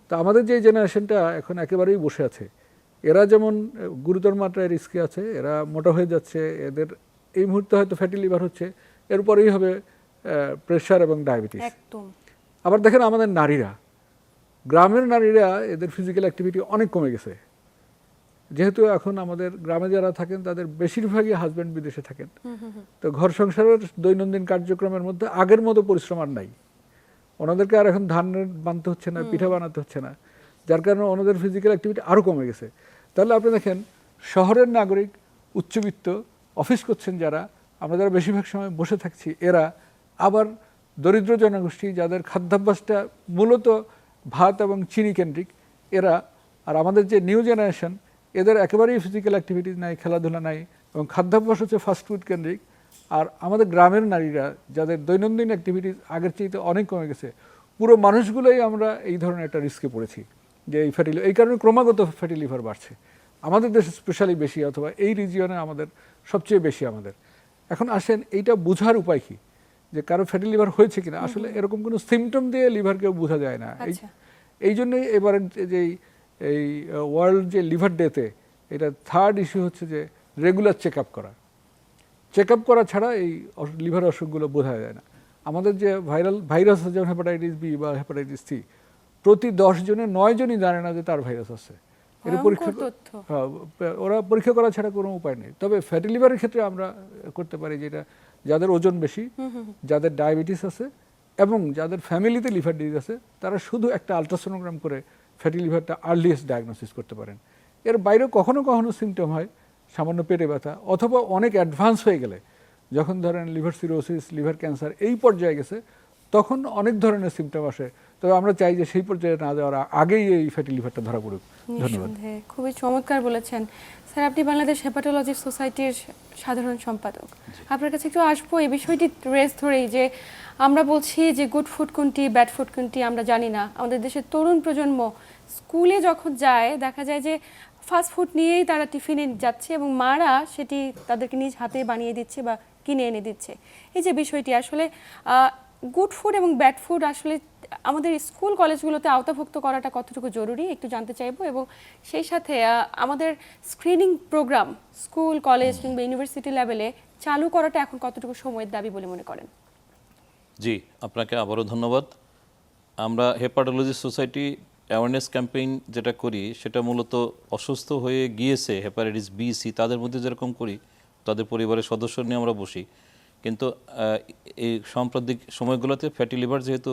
তো আমাদের যে জেনারেশনটা এখন একেবারেই বসে আছে, এরা যেমন গুরুতর মাত্রায় রিস্কে আছে, এরা মোটা হয়ে যাচ্ছে, এদের এই মুহূর্তে হয়তো ফ্যাটি লিভার হচ্ছে, এরপরেই হবে প্রেশার এবং ডায়াবেটিস। আবার দেখেন আমাদের নারীরা, গ্রামের নারীরা, এদের ফিজিক্যাল অ্যাক্টিভিটি অনেক কমে গেছে। যেহেতু এখন আমাদের গ্রামে যারা থাকেন তাদের বেশিরভাগই হাজব্যান্ড বিদেশে থাকেন, তো ঘর সংসারের দৈনন্দিন কার্যক্রমের মধ্যে আগের মতো পরিশ্রম আর নাই। ওনাদেরকে আর এখন ধান বানতে হচ্ছে না, পিঠা বানাতে হচ্ছে না, যার কারণে ওনাদের ফিজিক্যাল অ্যাক্টিভিটি আরও কমে গেছে। তাহলে আপনি দেখেন শহরের নাগরিক, উচ্চবিত্ত, অফিস করছেন যারা, আমরা যারা বেশিরভাগ সময় বসে থাকছি, এরা আবার দরিদ্র জনগোষ্ঠী যাদের খাদ্যাভ্যাসটা মূলত ভাত এবং চিনি কেন্দ্রিক, এরা। আর আমাদের যে নিউ জেনারেশন, এদের একেবারেই ফিজিক্যাল অ্যাক্টিভিটি নাই, খেলাধুলা নাই, এবং খাদ্যাভ্যাস হচ্ছে ফাস্টফুড কেন্দ্রিক। আর আমাদের গ্রামের নারীরা, যাদের দৈনন্দিন অ্যাক্টিভিটিস আগের চাইতে অনেক কমে গেছে, পুরো মানুষগুলোই আমরা এই ধরনের একটা রিস্কে পড়েছি যে এই ফ্যাটি লিভার, এই কারণে ক্রমাগত ফ্যাটি লিভার বাড়ছে আমাদের দেশে স্পেশালি বেশি, অথবা এই রিজিয়নে আমাদের সবচেয়ে বেশি আমাদের। এখন আসেন এইটা বোঝার উপায় কি, যে কারো ফ্যাটি লিভার হয়েছে কিনা, আসলে এরকম কোনো সিমটম দিয়ে লিভারকে বোঝা যায় না। আচ্ছা। এই জন্যই এবারে যে এই ওয়ার্ল্ড যে লিভার ডেতে এটা থার্ড ইস্যু হচ্ছে যে রেগুলার চেক আপ করা। চেক আপ করা ছাড়া এই লিভার অসুখগুলো বোঝা যায় না। আমাদের যে ভাইরাস আছে যেমন হেপাটাইটিস বি বা হেপাটাইটিস সি, প্রতি 10 জনে 9 জনই জানে না যে তার ভাইরাস আছে। এটা পরীক্ষা তথ্য। হ্যাঁ, ওরা পরীক্ষা করা ছাড়া কোনো উপায় নেই। তবে ফ্যাটি লিভারের ক্ষেত্রে আমরা করতে পারি যেটা যাদের ওজন বেশি, যাদের ডায়াবেটিস আছে এবং যাদের ফ্যামিলিতে লিভার ডিজিজ আছে, তারা শুধু একটা আলট্রাসোনোগ্রাম করে ফ্যাটি লিভারটা আর্লিয়েস্ট ডায়াগনোসিস করতে পারেন। এর বাইরেও কখনো কখনো সিমটম হয়, সামান্য পেটে ব্যথা, অথবা অনেক অ্যাডভান্স হয়ে গেলে, যখন ধরেন লিভার সিরোসিস, লিভার ক্যান্সার এই পর্যায়ে গেছে, তখন অনেক ধরনের সিমটম আসে। তবে আমরা চাই যে সেই পর্যায়ে না যাওয়ার আগেই এই ফ্যাটি লিভারটা ধরা পড়ুক। ধন্যবাদ। নিঃসন্দেহে খুবই চমৎকার বলেছেন স্যার। আপনি বাংলাদেশ হেপাটোলজি সোসাইটির সাধারণ সম্পাদক, আপনার কাছে একটু আসবো এই বিষয়টি রেস ধরেই যে আমরা বলছি যে গুড ফুড কোনটি, ব্যাড ফুড কোনটি আমরা জানি না। আমাদের দেশের তরুণ প্রজন্ম স্কুলে যখন যায় দেখা যায় যে ফাস্ট ফুড নিয়েই তারা টিফিনে যাচ্ছে এবং মারা সেটি তাদেরকে নিজ হাতে বানিয়ে দিচ্ছে বা কিনে এনে দিচ্ছে। এই যে বিষয়টি আসলে গুড ফুড এবং ব্যাড ফুড আসলে আমাদের স্কুল কলেজগুলোতে আওতাভুক্ত করাটা কতটুকু জরুরি একটু জানতে চাইবো, এবং সেই সাথে আমাদের স্ক্রিনিং প্রোগ্রাম স্কুল কলেজ কিংবা ইউনিভার্সিটি লেভেলে চালু করাটা এখন কতটুকু সময়ের দাবি বলে মনে করেন? জি, আপনাকে আবারও ধন্যবাদ। আমরা হেপাটোলজি সোসাইটি অ্যাওয়ারনেস ক্যাম্পেইন যেটা করি সেটা মূলত অসুস্থ হয়ে গিয়েছে হেপাটাইটিস বি, সি তাদের মধ্যে যেরকম করি, তাদের পরিবারের সদস্য নিয়ে আমরা বসি। কিন্তু এই সাম্প্রতিক সময়গুলোতে ফ্যাটি লিভার যেহেতু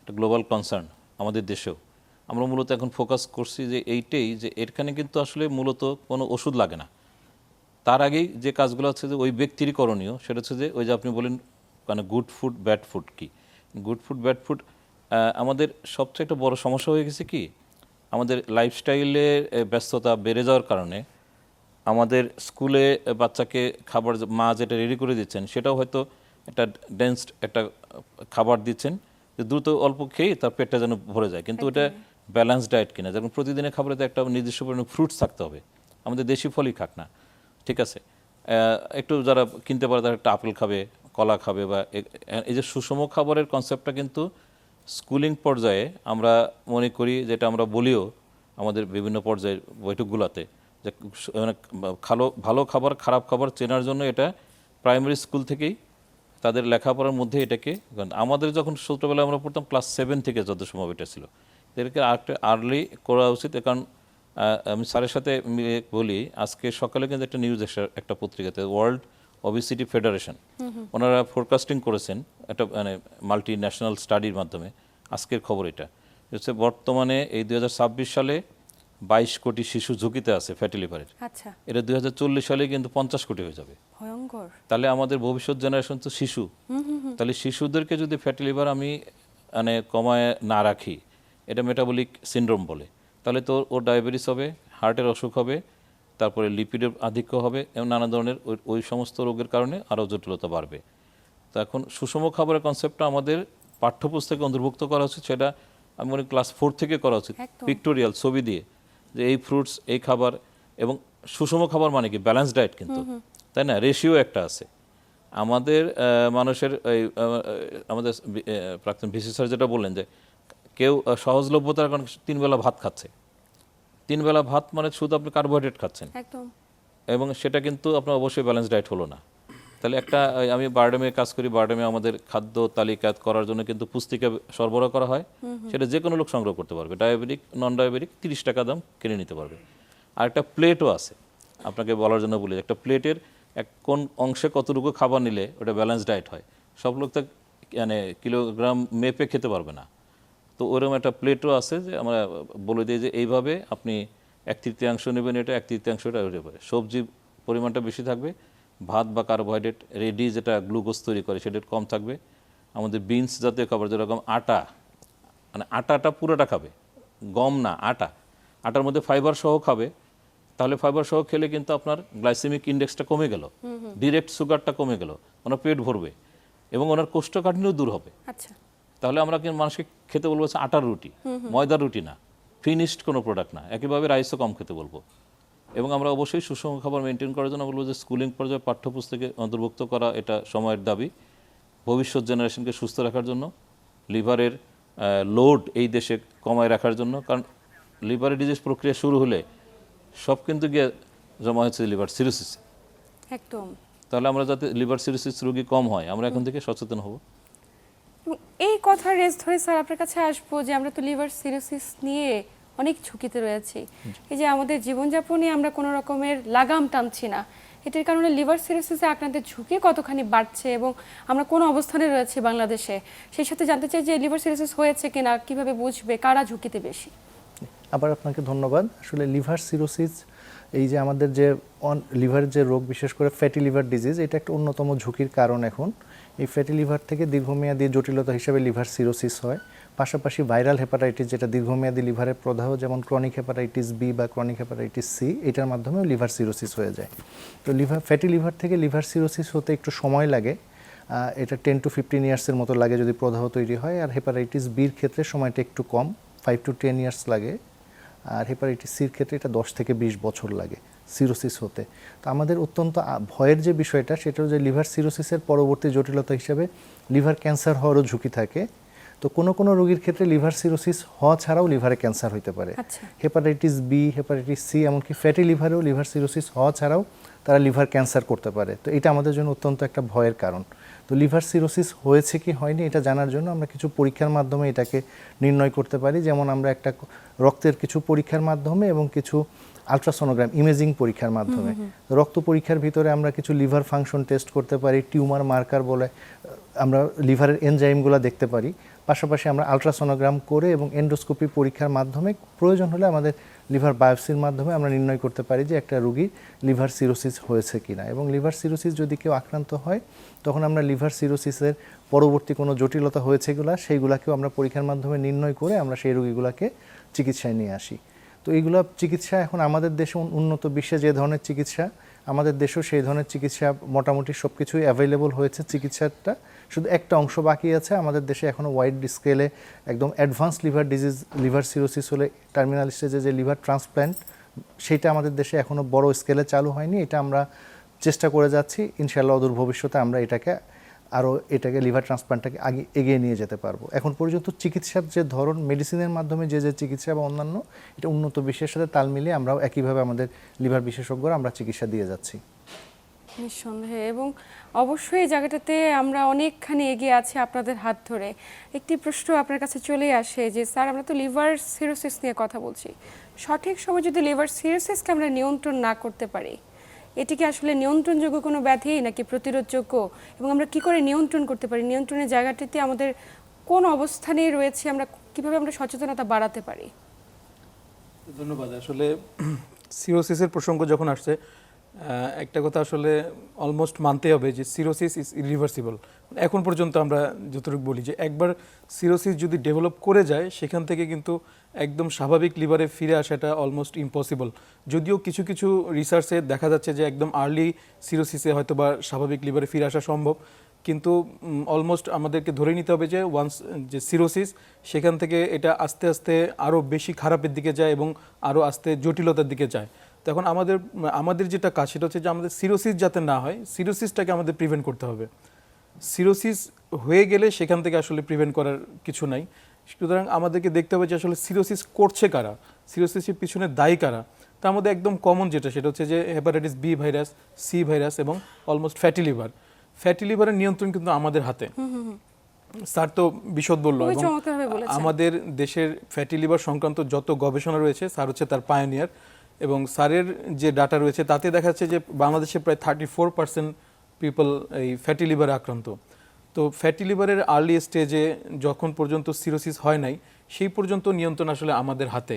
একটা গ্লোবাল কনসার্ন আমাদের দেশেও, আমরা মূলত এখন ফোকাস করছি যে এইটাই, যে এখানে কিন্তু আসলে মূলত কোনো ওষুধ লাগে না। তার আগেই যে কাজগুলো হচ্ছে যে ওই ব্যক্তিরই করণীয়, সেটা হচ্ছে যে ওই যে আপনি বলেন মানে গুড ফুড ব্যাড ফুড কি, গুড ফুড ব্যাড ফুড আমাদের সবচেয়ে একটা বড় সমস্যা হয়ে গেছে কি, আমাদের লাইফস্টাইলের ব্যস্ততা বেড়ে যাওয়ার কারণে আমাদের স্কুলে বাচ্চাকে খাবার মা যেটা রেডি করে দিচ্ছেন সেটাও হয়তো একটা ডেন্সড একটা খাবার দিচ্ছেন যে দ্রুত অল্প খেয়ে তার পেটটা যেন ভরে যায়, কিন্তু ওটা ব্যালেন্স ডায়েট কিনা। যেমন প্রতিদিনের খাবারে একটা নির্দিষ্ট পরিমাণে ফ্রুটস থাকতে হবে, আমাদের দেশি ফলই খাক না, ঠিক আছে, একটু যারা কিনতে পারে তারা একটা আপেল খাবে, কলা খাবে, বা এই যে সুষম খাবারের কনসেপ্টটা কিন্তু স্কুলিং পর্যায়ে আমরা মনে করি, যেটা আমরা বলিও আমাদের বিভিন্ন পর্যায়ের বৈঠকগুলোতে, যে মানে ভালো খাবার খারাপ খাবার চেনার জন্য এটা প্রাইমারি স্কুল থেকেই তাদের লেখাপড়ার মধ্যে এটাকে, আমাদের যখন ছোটোবেলায় আমরা পড়তাম ক্লাস 7 থেকে যত সম্ভব এটা ছিল, এদেরকে আরেকটা আর্লি করা উচিত। কারণ আমি স্যারের সাথে বলি, আজকে সকালে কিন্তু একটা নিউজ একটা পত্রিকাতে ওয়ার্ল্ড ওবেসিটি ফেডারেশন ওনারা ফোরকাস্টিং করেছেন একটা মানে মাল্টি ন্যাশনাল স্টাডির মাধ্যমে, আজকের খবর এটা হচ্ছে বর্তমানে এই 2026 সালে 22 কোটি শিশু ঝুঁকিতে আছে ফ্যাটি লিভারের। আচ্ছা, এটা 2040 সালে কিন্তু 50 কোটি হয়ে যাবে। ভয়ঙ্কর। তাহলে আমাদের ভবিষ্যৎ জেনারেশন তো শিশু, তাহলে শিশুদেরকে যদি ফ্যাটি লিভার আমি মানে কমায় না রাখি, এটা মেটাবলিক সিনড্রোম বলে, তাহলে তো ওর ডায়াবেটিস হবে, হার্টের অসুখ হবে, তারপরে লিপিডের আধিক্য হবে এবং নানা ধরনের ওই সমস্ত রোগের কারণে আরও জটিলতা বাড়বে। তো এখন সুষম খাবারের কনসেপ্টটা আমাদের পাঠ্যপুস্তকে অন্তর্ভুক্ত করা উচিত, সেটা আমি মনে ক্লাস 4 থেকে করা উচিত, পিক্টোরিয়াল ছবি দিয়ে, যে এই ফ্রুটস এই খাবার। এবং সুষম খাবার মানে কি ব্যালেন্স ডায়েট, কিন্তু তাই না, রেশিও একটা আছে আমাদের মানুষের। আমাদের প্রাক্তন ভিসি স্যার যেটা বললেন যে কেউ সহজলভ্যতার কারণে 3 বেলা ভাত খাচ্ছে, 3 বেলা ভাত মানে শুধু আপনি কার্বোহাইড্রেট খাচ্ছেন, একদম। এবং সেটা কিন্তু আপনার অবশ্যই ব্যালেন্স ডায়েট হলো না। তাহলে একটা আমি বারডেমে কাজ করি, বারডেমে আমাদের খাদ্য তালিকা করার জন্য কিন্তু পুস্তিকা সরবরাহ করা হয়, সেটা যে কোনো লোক সংগ্রহ করতে পারবে, ডায়াবেটিক নন ডায়াবেটিক 30 টাকা দাম কিনে নিতে পারবে। আর একটা প্লেটও আছে, আপনাকে বলার জন্য বলি, একটা প্লেটের কোন অংশে কতটুকু খাবার নিলে ওটা ব্যালেন্স ডায়েট হয়, সব লোক তো মানে কিলোগ্রাম মেপে খেতে পারবে না। তো ওরকম একটা প্লেটও আছে যে আমরা বলে দিই যে এইভাবে আপনি 1/3 নেবেন, এটা 1/3 হতে পারে, সবজি পরিমাণটা বেশি থাকবে, ভাত বা কার্বোহাইড্রেট রেডি যেটা গ্লুকোজ তৈরি করে সেটা কম থাকবে। আমাদের বিনস জাতীয় খাবার যেরকম আটা, মানে আটাটা পুরোটা খাবে, গম না আটার মধ্যে ফাইবার সহ খাবে, তাহলে ফাইবার সহ খেলে কিন্তু আপনার গ্লাইসেমিক ইন্ডেক্সটা কমে গেল, ডিরেক্ট সুগারটা কমে গেল, ওনার পেট ভরবে এবং ওনার কোষ্ঠকাঠিন্যও দূর হবে। আচ্ছা, তাহলে আমরা কিন্তু মানুষকে খেতে বলবো আটার রুটি, ময়দার রুটি না, ফিনিশড কোনো প্রোডাক্ট না, একইভাবে রাইসও কম খেতে বলবো। এবং আমরা অবশ্যই সুষম খাবার মেনটেন করার জন্য বলবো যে স্কুলিং পর্যায়ে পাঠ্যপুস্তকে অন্তর্ভুক্ত করা এটা সময়ের দাবি। ভবিষ্যৎ জেনারেশনকে সুস্থ রাখার জন্য, লিভারের লোড এই দেশে কমায় রাখার জন্য। কারণ লিভারের ডিজিজ প্রক্রিয়া শুরু হলে সব কিন্তু গিয়ে জমা হচ্ছে লিভার সিরোসিসে। একদম। তাহলে আমরা যাতে লিভার সিরোসিস রোগী কম হয়, আমরা এখন থেকে সচেতন হব। এবং এই কথার রেস ধরে স্যার আপনার কাছে আসবো যে আমরা তো লিভার সিরোসিস নিয়ে অনেক ঝুঁকিতে রয়েছি। এই যে আমাদের জীবনযাপনে আমরা কোনো রকমের লাগাম টানছি না, এটার কারণে লিভার সিরোসিসে আক্রান্তের ঝুঁকি কতখানি বাড়ছে এবং আমরা কোন অবস্থানে রয়েছে বাংলাদেশে, সেই সাথে জানতে চাই যে লিভার সিরোসিস হয়েছে কিনা, কিভাবে বুঝবে, কারা ঝুঁকিতে বেশি? আবার আপনাকে ধন্যবাদ। আসলে লিভার সিরোসিস এই যে আমাদের যে লিভারের যে রোগ, বিশেষ করে ফ্যাটি লিভার ডিজিজ, এটা একটা অন্যতম ঝুঁকির কারণ। এখন এই ফ্যাটি লিভার থেকে দীর্ঘমেয়াদী জটিলতা হিসেবে লিভার সিরোসিস হয়। পাশাপাশি ভাইরাল হেপাটাইটিস, যেটা দীর্ঘমেয়াদী লিভারের প্রদাহ, যেমন ক্রনিক হেপাটাইটিস বি বা ক্রনিক হেপাটাইটিস সি, এটার মাধ্যমেও লিভার সিরোসিস হয়ে যায়। তো ফ্যাটি লিভার থেকে লিভার সিরোসিস হতে একটু সময় লাগে, এটা 10 to 15 ইয়ার্সের মতো লাগে যদি প্রদাহ তৈরি হয়। আর হেপাটাইটিস বির ক্ষেত্রে সময়টা একটু কম, 5 to 10 ইয়ার্স লাগে। আর হেপাটাইটিস সির ক্ষেত্রে এটা 10 থেকে 20 বছর লাগে সিরোসিস হতে। তো আমাদের অত্যন্ত ভয়ের যে বিষয়টা, সেটা হচ্ছে লিভার সিরোসিসের পরবর্তী জটিলতা হিসেবে লিভার ক্যান্সার হওয়ারও ঝুঁকি থাকে। তো কোনো কোনো রোগীর ক্ষেত্রে লিভার সিরোসিস হওয়া ছাড়াও লিভারে ক্যান্সার হতে পারে। হেপাটাইটিস বি, হেপাটাইটিস সি, এমনকি ফ্যাটি লিভারেও লিভার সিরোসিস হওয়া ছাড়াও তারা লিভার ক্যান্সার করতে পারে। তো এটা আমাদের জন্য অত্যন্ত একটা ভয়ের কারণ। তো লিভার সিরোসিস হয়েছে কি হয়নি এটা জানার জন্য আমরা কিছু পরীক্ষার মাধ্যমে এটাকে নির্ণয় করতে পারি। যেমন আমরা একটা রক্তের কিছু পরীক্ষার মাধ্যমে এবং কিছু আলট্রাসোনোগ্রাম ইমেজিং পরীক্ষার মাধ্যমে, রক্ত পরীক্ষার ভিতরে আমরা কিছু লিভার ফাংশন টেস্ট করতে পারি, টিউমার মার্কার বলে আমরা লিভারের এনজাইমগুলো দেখতে পারি। পাশাপাশি আমরা আলট্রাসোনোগ্রাম করে এবং এন্ডোস্কোপি পরীক্ষার মাধ্যমে প্রয়োজন হলে আমাদের লিভার বায়োপসির মাধ্যমে আমরা নির্ণয় করতে পারি যে একটা রোগীর লিভার সিরোসিস হয়েছে কিনা। এবং লিভার সিরোসিস যদি কেউ আক্রান্ত হয়, তখন আমরা লিভার সিরোসিসের পরবর্তী কোনো জটিলতা হয়েছে সেইগুলাকেও আমরা পরীক্ষার মাধ্যমে নির্ণয় করে আমরা সেই রোগীগুলোকে চিকিৎসায় নিয়ে আসি। তো এইগুলো চিকিৎসা এখন আমাদের দেশে উন্নত বিশ্বে যে ধরনের চিকিৎসা, আমাদের দেশেও সেই ধরনের চিকিৎসা মোটামুটি সব কিছুই অ্যাভেলেবল হয়েছে। চিকিৎসাটা শুধু একটা অংশ বাকি আছে। আমাদের দেশে এখনও ওয়াইড স্কেলে একদম advance liver disease, liver cirrhosis হলে টার্মিনাল স্টেজে যে লিভার ট্রান্সপ্ল্যান্ট, সেটা আমাদের দেশে এখনও বড় স্কেলে চালু হয়নি। এটা আমরা চেষ্টা করে যাচ্ছি, ইনশাআল্লাহ অদূর ভবিষ্যতে আমরা এটাকে লিভার ট্রান্সপ্ল্যান্টটাকে আগে এগিয়ে নিয়ে যেতে পারবো। এখন পর্যন্ত চিকিৎসার যে ধরন, মেডিসিনের মাধ্যমে যে চিকিৎসা বা অন্যান্য, এটা উন্নত বিশ্বের সাথে তাল মিলিয়ে আমরাও একইভাবে আমাদের লিভার বিশেষজ্ঞরা আমরা চিকিৎসা দিয়ে যাচ্ছি। নিঃসন্দেহে, এবং অবশ্যই এই জায়গাটাতে আমরা অনেকখানি এগিয়ে আছি আপনাদের হাত ধরে। একটি প্রশ্ন আপনার কাছে চলে আসে যে স্যার, আমরা তো লিভার সিরোসিস নিয়ে কথা বলছি, সঠিক সময় যদি লিভার সিরোসিসকে আমরা নিয়ন্ত্রণ না করতে পারি, এটি কি আসলে নিয়ন্ত্রণযোগ্য কোনো ব্যাধি নাকি প্রতিরোধযোগ্য, এবং আমরা কি করে নিয়ন্ত্রণ করতে পারি? নিয়ন্ত্রণের জায়গাটিতে আমাদের কোন অবস্থানে রয়েছে, আমরা কিভাবে আমরা সচেতনতা বাড়াতে পারি? ধন্যবাদ। আসলে সিরোসিসের প্রসঙ্গ যখন আসছে, একটা কথা আসলে অলমোস্ট মানতে হবে যে সিরোসিস ইজ ইরিভার্সিবল। এখন পর্যন্ত আমরা যতটুকু বলি যে একবার সিরোসিস যদি ডেভেলপ করে যায়, সেখান থেকে কিন্তু একদম স্বাভাবিক লিভারে ফিরে আসাটা অলমোস্ট ইম্পসিবল। যদিও কিছু কিছু রিসার্চে দেখা যাচ্ছে যে একদম আর্লি সিরোসিসে হয়তো বা স্বাভাবিক লিভারে ফিরে আসা সম্ভব, কিন্তু অলমোস্ট আমাদেরকে ধরে নিতে হবে যে ওয়ান্স যে সিরোসিস, সেখান থেকে এটা আস্তে আস্তে আরও বেশি খারাপের দিকে যায় এবং আরও আস্তে জটিলতার দিকে যায়। তখন আমাদের যেটা কাজ, সেটা হচ্ছে যে আমাদের সিরোসিস যাতে না হয়, সিরোসিসটাকে আমাদের প্রিভেন্ট করতে হবে। সিরোসিস হয়ে গেলে সেখান থেকে আসলে প্রিভেন্ট করার কিছু নাই। সুতরাং আমাদেরকে দেখতে হবে যে আসলে সিরোসিস করছে কারা, সিরোসিসের পিছনে দায়ী কারা। তার মধ্যে একদম কমন যেটা, সেটা হচ্ছে যে hepatitis B virus, C virus এবং অলমোস্ট ফ্যাটি লিভার। ফ্যাটি লিভারের নিয়ন্ত্রণ কিন্তু আমাদের হাতে। স্যার তো বিশদ বললো, এবং আমাদের দেশের ফ্যাটি লিভার সংক্রান্ত যত গবেষণা রয়েছে, স্যার হচ্ছে তার পায়োনিয়ার। এবং স্যারের যে ডাটা রয়েছে তাতে দেখা যাচ্ছে যে বাংলাদেশে প্রায় 34% পিপল এই ফ্যাটি লিভারে আক্রান্ত। তো ফ্যাটি লিভারের আর্লি স্টেজে যখন পর্যন্ত সিরোসিস হয় নাই, সেই পর্যন্ত নিয়ন্ত্রণ আসলে আমাদের হাতে।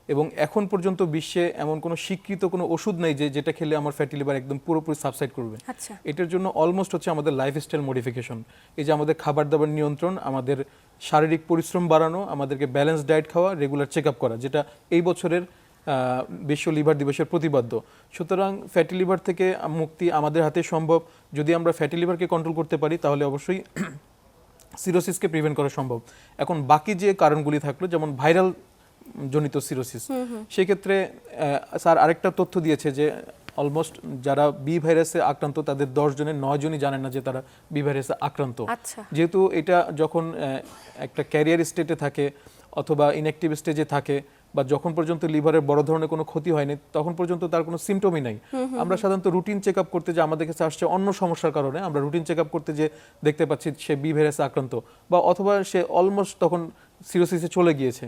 এবং এখন পর্যন্ত বিশ্বে এমন কোনো স্বীকৃত কোনো ওষুধ নেই যেটা খেলে আমার ফ্যাটি লিভার একদম পুরোপুরি সাবসাইড করবে। এটার জন্য অলমোস্ট হচ্ছে আমাদের লাইফস্টাইল মডিফিকেশন, এই যে আমাদের খাবার দাবার নিয়ন্ত্রণ, আমাদের শারীরিক পরিশ্রম বাড়ানো, আমাদেরকে ব্যালেন্স ডায়েট খাওয়া, রেগুলার চেক আপ করা, যেটা এই বছরের বিশ্ব লিভার দিবসের প্রতিপাদ্য। সুতরাং ফ্যাটি লিভার থেকে মুক্তি আমাদের হাতে সম্ভব। যদি আমরা ফ্যাটি লিভারকে কন্ট্রোল করতে পারি, তাহলে অবশ্যই সিরোসিসকে প্রিভেন্ট করা সম্ভব। এখন বাকি যে কারণগুলি থাকলো, যেমন ভাইরাল জনিত সিরোসিস, সেক্ষেত্রে স্যার আরেকটা তথ্য দিয়েছে যে অলমোস্ট যারা বি ভাইরাসে আক্রান্ত তাদের 10 জনের 9 জনই জানেন না যে তারা বি ভাইরাসে আক্রান্ত। আচ্ছা। যেহেতু এটা যখন একটা ক্যারিয়ার স্টেটে থাকে অথবা ইনঅ্যাক্টিভ স্টেজে থাকে বা যখন পর্যন্ত লিভারের বড় ধরনের কোনো ক্ষতি হয়নি তখন পর্যন্ত তার কোনো সিমটমই নাই। আমরা সাধারণত রুটিন চেক আপ করতে যে আমাদের কাছে আসছে অন্য সমস্যার কারণে আমরা রুটিন চেক আপ করতে যে দেখতে পাচ্ছি সে বি ভাইরাসে আক্রান্ত বা অথবা সে অলমোস্ট তখন সিরোসিসে চলে গিয়েছে।